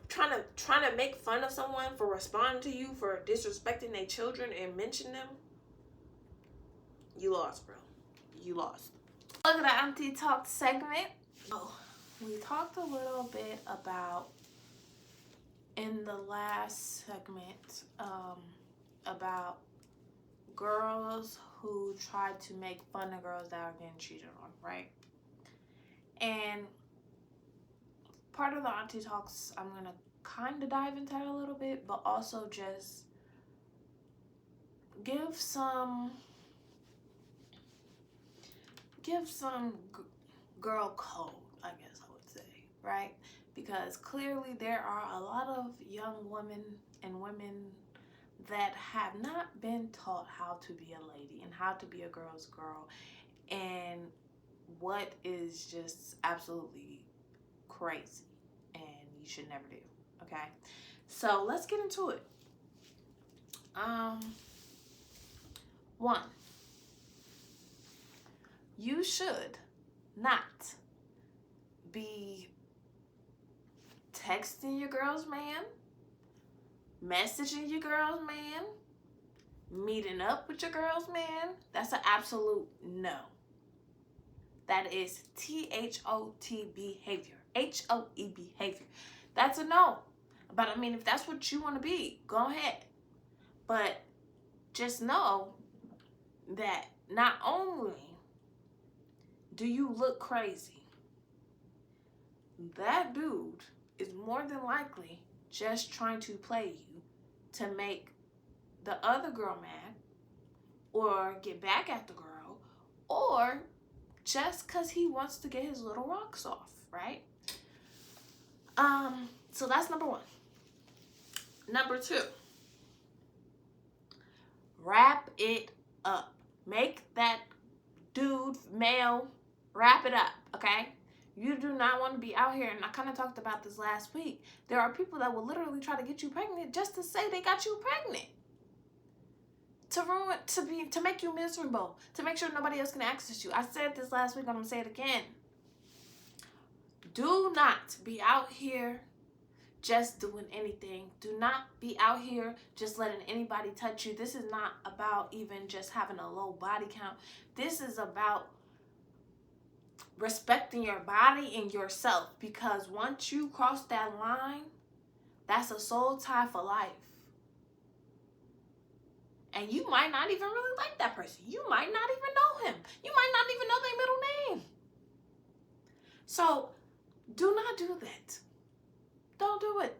trying to make fun of someone for responding to you for disrespecting their children and mention them, you lost, bro. You lost. Look at the Auntie Talk segment. Oh, we talked a little bit about, in the last segment, about girls who tried to make fun of girls that are getting cheated on, right? And part of the Auntie Talks, I'm gonna kind of dive into that a little bit, but also just give some girl code, I guess I would say, right? because clearly there are a lot of young women and women that have not been taught how to be a lady and how to be a girl's girl, and what is just absolutely crazy and you should never do. Okay, so let's get into it. One, you should not be texting your girl's man, messaging your girl's man, meeting up with your girl's man. That's an absolute no. That is THOT behavior. HOE behavior. That's a no. But I mean, if that's what you want to be, go ahead. But just know that not only do you look crazy, that dude is more than likely just trying to play you to make the other girl mad or get back at the girl, or just because he wants to get his little rocks off, right? So that's number one. Number two, wrap it up. Make that dude, male, wrap it up, okay? You do not want to be out here, and I kind of talked about this last week. There are people that will literally try to get you pregnant just to say they got you pregnant. To make you miserable, to make sure nobody else can access you. I said this last week, I'm going to say it again. Do not be out here just doing anything. Do not be out here just letting anybody touch you. This is not about even just having a low body count. This is about respecting your body and yourself, because once you cross that line, that's a soul tie for life. And you might not even really like that person. You might not even know him. You might not even know their middle name. So do not do that. Don't do it.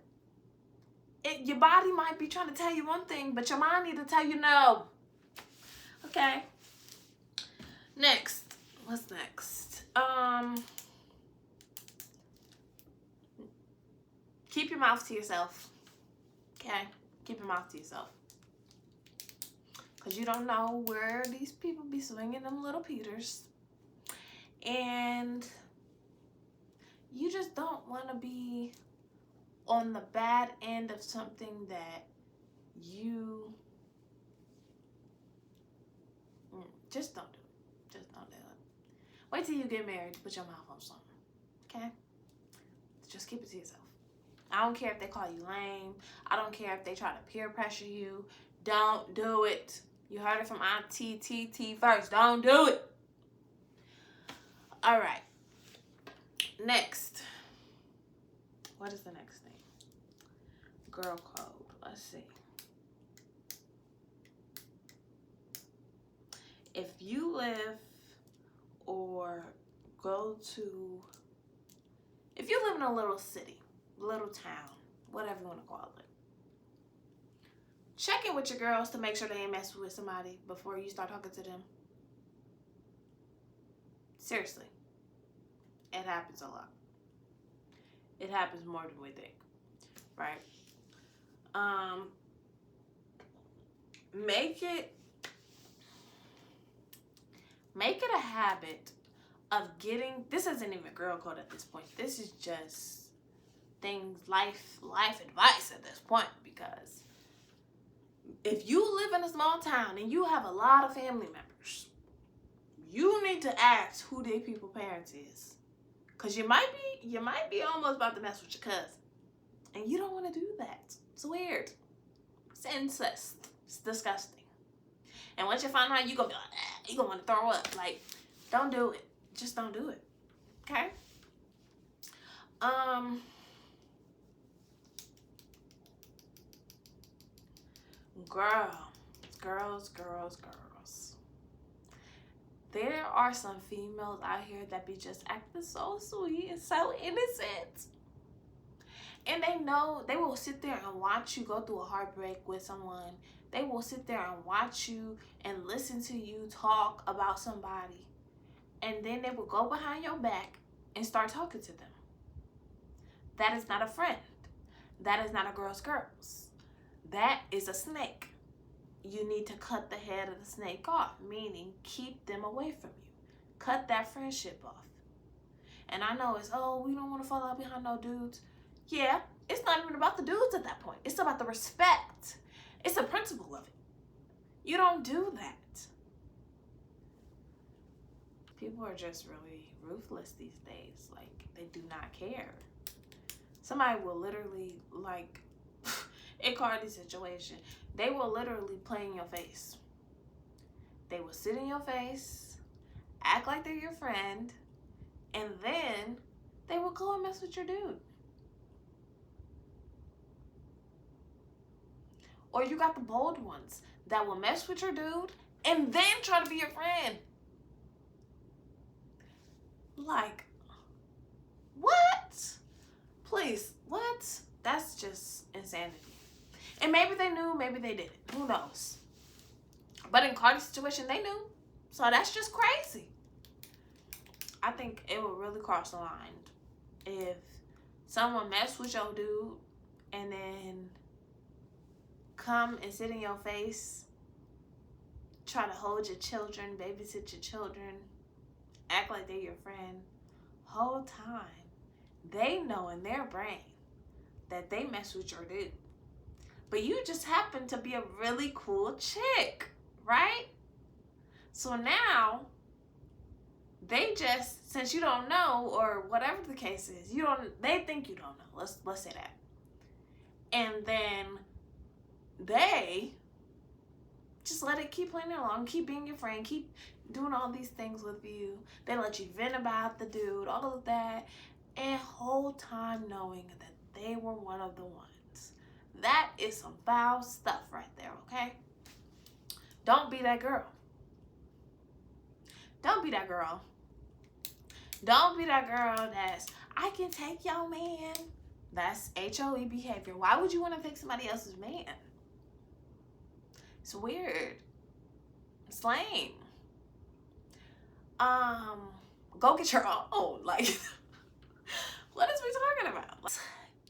Your body might be trying to tell you one thing, but your mind need to tell you no. Okay. Next. What's next? Keep your mouth to yourself. Okay? Keep your mouth to yourself. Because you don't know where these people be swinging them little Peters. And you just don't want to be on the bad end of something that you just don't do it. Just don't do it. Wait till you get married to put your mouth on something. Okay? Just keep it to yourself. I don't care if they call you lame. I don't care if they try to peer pressure you. Don't do it. You heard it from Auntie TT first. Don't do it. All right. Next. What is the next thing? Girl code. Let's see. If you live or go to, if you live in a little city, little town, whatever you want to call it, check in with your girls to make sure they ain't messing with somebody before you start talking to them. Seriously. It happens a lot. It happens more than we think. Right? Make it a habit of getting, this isn't even girl code at this point. This is just things, life advice at this point, because if you live in a small town and you have a lot of family members, you need to ask who their people parents is. Because you might be almost about to mess with your cousin. And you don't want to do that. It's weird. It's incest. It's disgusting. And once you find out, you're going to be like, you're going to want to throw up. Like, don't do it. Just don't do it. Okay? Girls. There are some females out here that be just acting so sweet and so innocent. And they will sit there and watch you go through a heartbreak with someone. They will sit there and watch you and listen to you talk about somebody. And then they will go behind your back and start talking to them. That is not a friend. That is not a girl's girls. That is a snake. You need to cut the head of the snake off, meaning keep them away from you. Cut that friendship off. And I know it's, oh, we don't want to fall out behind no dudes. Yeah, it's not even about the dudes at that point. It's about the respect. It's a principle of it. You don't do that. People are just really ruthless these days. Like, they do not care. Somebody will literally, like, in Cardi's situation, they will literally play in your face. They will sit in your face, act like they're your friend, and then they will go and mess with your dude. Or you got the bold ones that will mess with your dude and then try to be your friend. Like, what? Please, what? That's just insanity. And maybe they knew, maybe they didn't. Who knows? But in Cardi's situation, they knew. So that's just crazy. I think it would really cross the line if someone messed with your dude and then come and sit in your face, try to hold your children, babysit your children, act like they're your friend. Whole time, they know in their brain that they mess with your dude. But you just happen to be a really cool chick, right? So now, they just, since you don't know, or whatever the case is, they think you don't know. Let's say that. And then they just let it keep playing along, keep being your friend, keep doing all these things with you. They let you vent about the dude, all of that, and whole time knowing that they were one of the ones. That is some foul stuff right there, okay? Don't be that girl. Don't be that girl. Don't be that girl that's, I can take your man. That's HOE behavior. Why would you want to take somebody else's man? It's weird. It's lame. Go get your own. Like, what is we talking about? Let's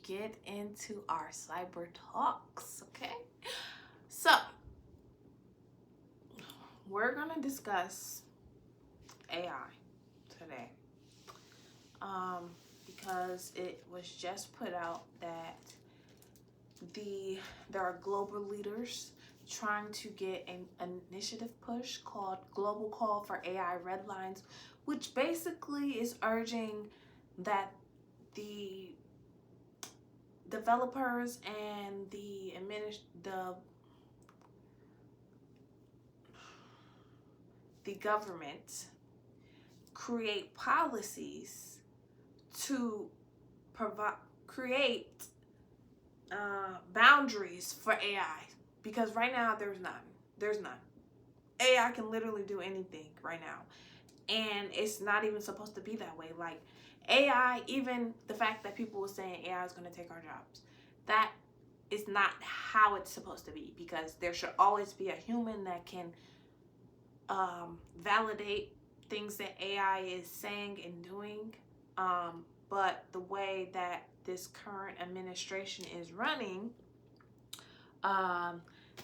get into our cyber talks, okay? So, we're gonna discuss AI today. Because it was just put out that there are global leaders trying to get an initiative push called Global Call for AI Red Lines, which basically is urging that the developers and the government create policies to create boundaries for AI, because right now there's none. AI can literally do anything right now, and it's not even supposed to be that way. Like, AI, even the fact that people were saying AI is going to take our jobs, that is not how it's supposed to be, because there should always be a human that can validate things that AI is saying and doing. But the way that this current administration is running,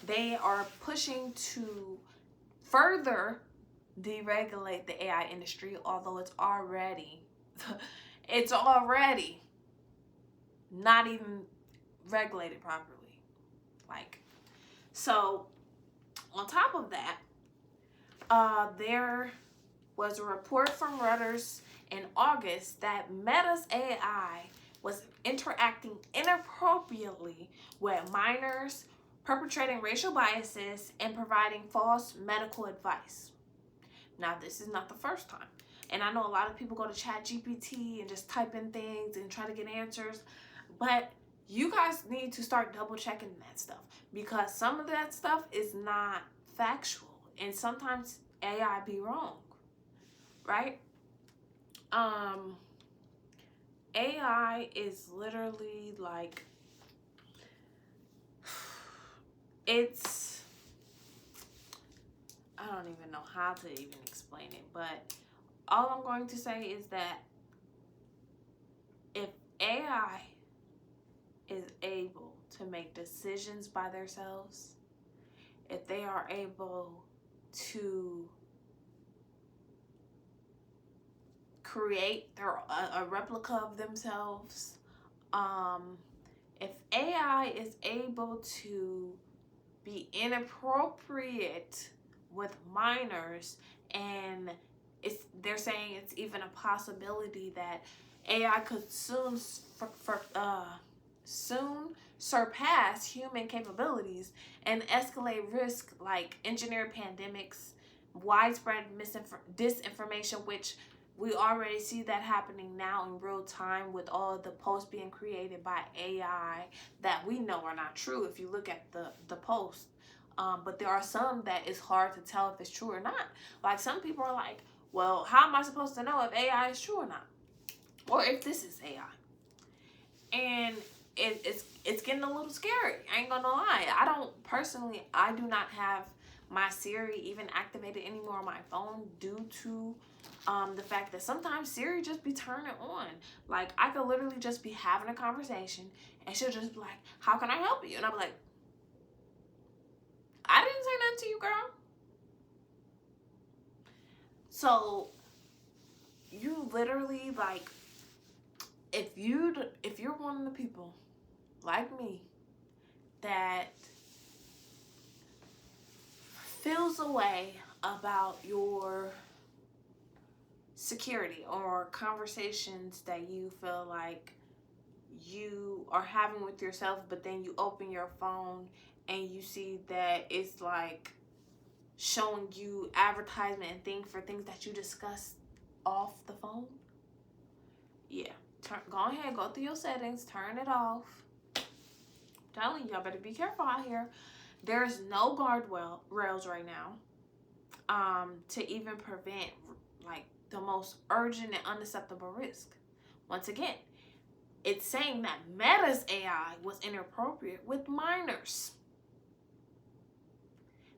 they are pushing to further deregulate the AI industry, although it's already not even regulated properly. Like, so on top of that, there was a report from Reuters in August that Meta's AI was interacting inappropriately with minors, perpetrating racial biases, and providing false medical advice. Now, this is not the first time. And I know a lot of people go to ChatGPT and just type in things and try to get answers. But you guys need to start double checking that stuff, because some of that stuff is not factual. And sometimes AI be wrong, right? AI is literally like, I don't even know how to even explain it, but all I'm going to say is that if AI to make decisions by themselves, if they are able to create a replica of themselves, if AI is able to be inappropriate with minors, and they're saying it's even a possibility that AI could soon surpass human capabilities and escalate risk like engineered pandemics, widespread disinformation, which we already see that happening now in real time with all the posts being created by AI that we know are not true if you look at the post. But there are some that it's hard to tell if it's true or not. Like some people are like, well, how am I supposed to know if AI is true or not? Or if this is AI? And it's getting a little scary. I ain't gonna lie. I do not have my Siri even activated anymore on my phone due to the fact that sometimes Siri just be turning on. Like I could literally just be having a conversation and she'll just be like, how can I help you? And I'll be like, I didn't say nothing to you, girl. So you literally like, if you're one of the people like me that feels a way about your security or conversations that you feel like you are having with yourself, but then you open your phone and you see that it's like showing you advertisement and things for things that you discussed off the phone. Yeah, go ahead, go through your settings, turn it off. I'm telling you, y'all better be careful out here. There's no rails right now to even prevent like the most urgent and unacceptable risk. Once again, it's saying that Meta's AI was inappropriate with minors.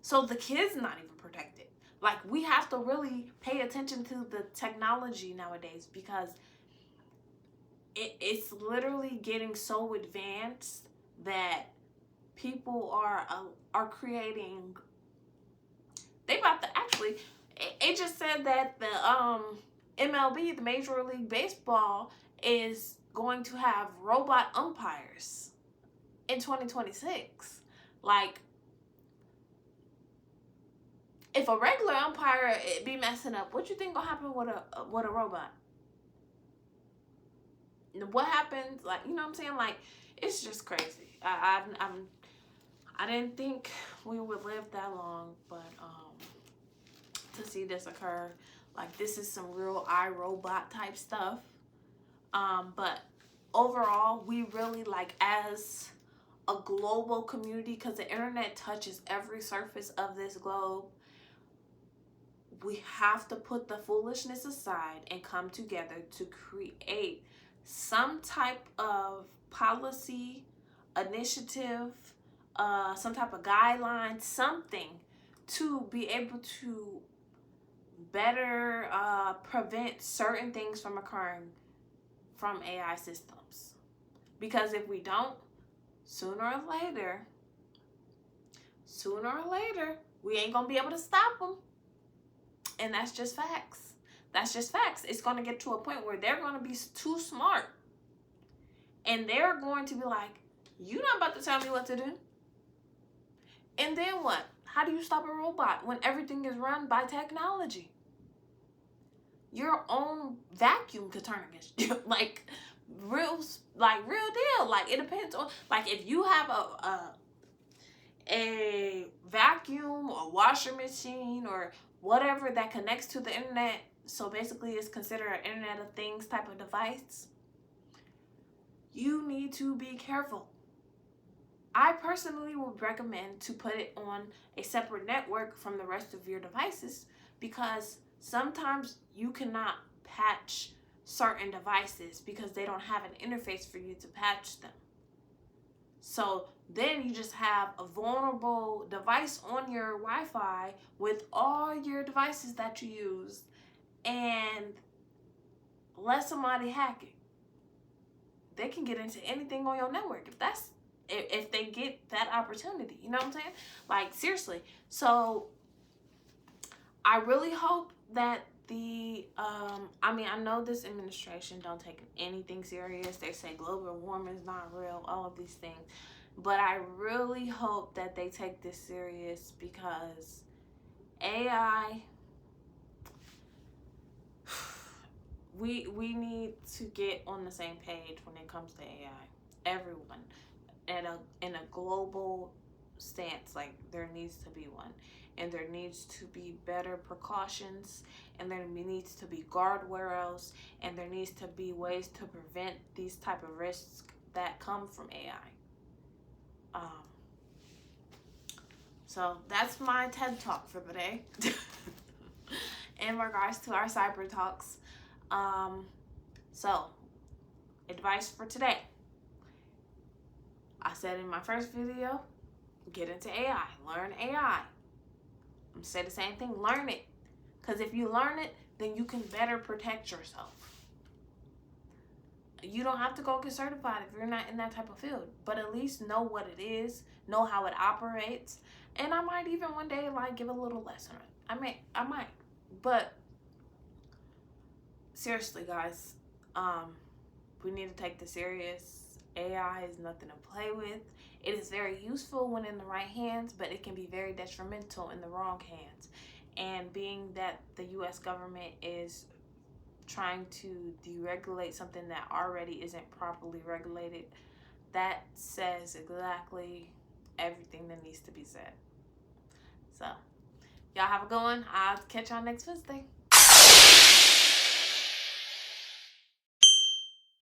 So the kid's not even protected. Like we have to really pay attention to the technology nowadays because it's literally getting so advanced that people are creating. They about to actually. It just said that the MLB, the Major League Baseball, is going to have robot umpires in 2026. Like, if a regular umpire be messing up, what you think gonna happen with a robot? What happens? Like, you know what I'm saying? Like, it's just crazy. I didn't think we would live that long, but to see this occur, like this is some real iRobot type stuff. But overall, we really like as a global community, because the internet touches every surface of this globe, we have to put the foolishness aside and come together to create some type of policy, initiative, some type of guideline, something to be able to better prevent certain things from occurring from AI systems. Because if we don't, sooner or later, we ain't gonna be able to stop them. And that's just facts. That's just facts. It's gonna get to a point where they're gonna be too smart. And they're going to be like, you're not about to tell me what to do. And then what? How do you stop a robot when everything is run by technology? Your own vacuum could turn against you. like real deal. Like it depends on, like if you have a vacuum or washer machine or whatever that connects to the internet, so basically it's considered an Internet of Things type of device, you need to be careful. I personally would recommend to put it on a separate network from the rest of your devices, because sometimes you cannot patch certain devices because they don't have an interface for you to patch them. So then you just have a vulnerable device on your Wi-Fi with all your devices that you use, and let somebody hack it. They can get into anything on your network. if they get that opportunity. You know what I'm saying? Like, seriously. So I really hope that I know this administration don't take anything serious. They say global warming is not real, all of these things. But I really hope that they take this serious, because AI, we need to get on the same page when it comes to AI. Everyone in a global stance, like there needs to be one, and there needs to be better precautions, and there needs to be guardrails, and there needs to be ways to prevent these type of risks that come from AI. So that's my TED Talk for the day. In regards to our cyber talks. So advice for today. I said in my first video, get into AI, learn AI. I'm gonna say the same thing, learn it. Because if you learn it, then you can better protect yourself. You don't have to go get certified if you're not in that type of field, but at least know what it is, know how it operates. And I might even one day like give a little lesson. I might. But seriously, guys, we need to take this serious. AI is nothing to play with. It is very useful when in the right hands, but it can be very detrimental in the wrong hands. And being that the U.S. government is trying to deregulate something that already isn't properly regulated, that says exactly everything that needs to be said. So, y'all have a good one. I'll catch y'all next Wednesday.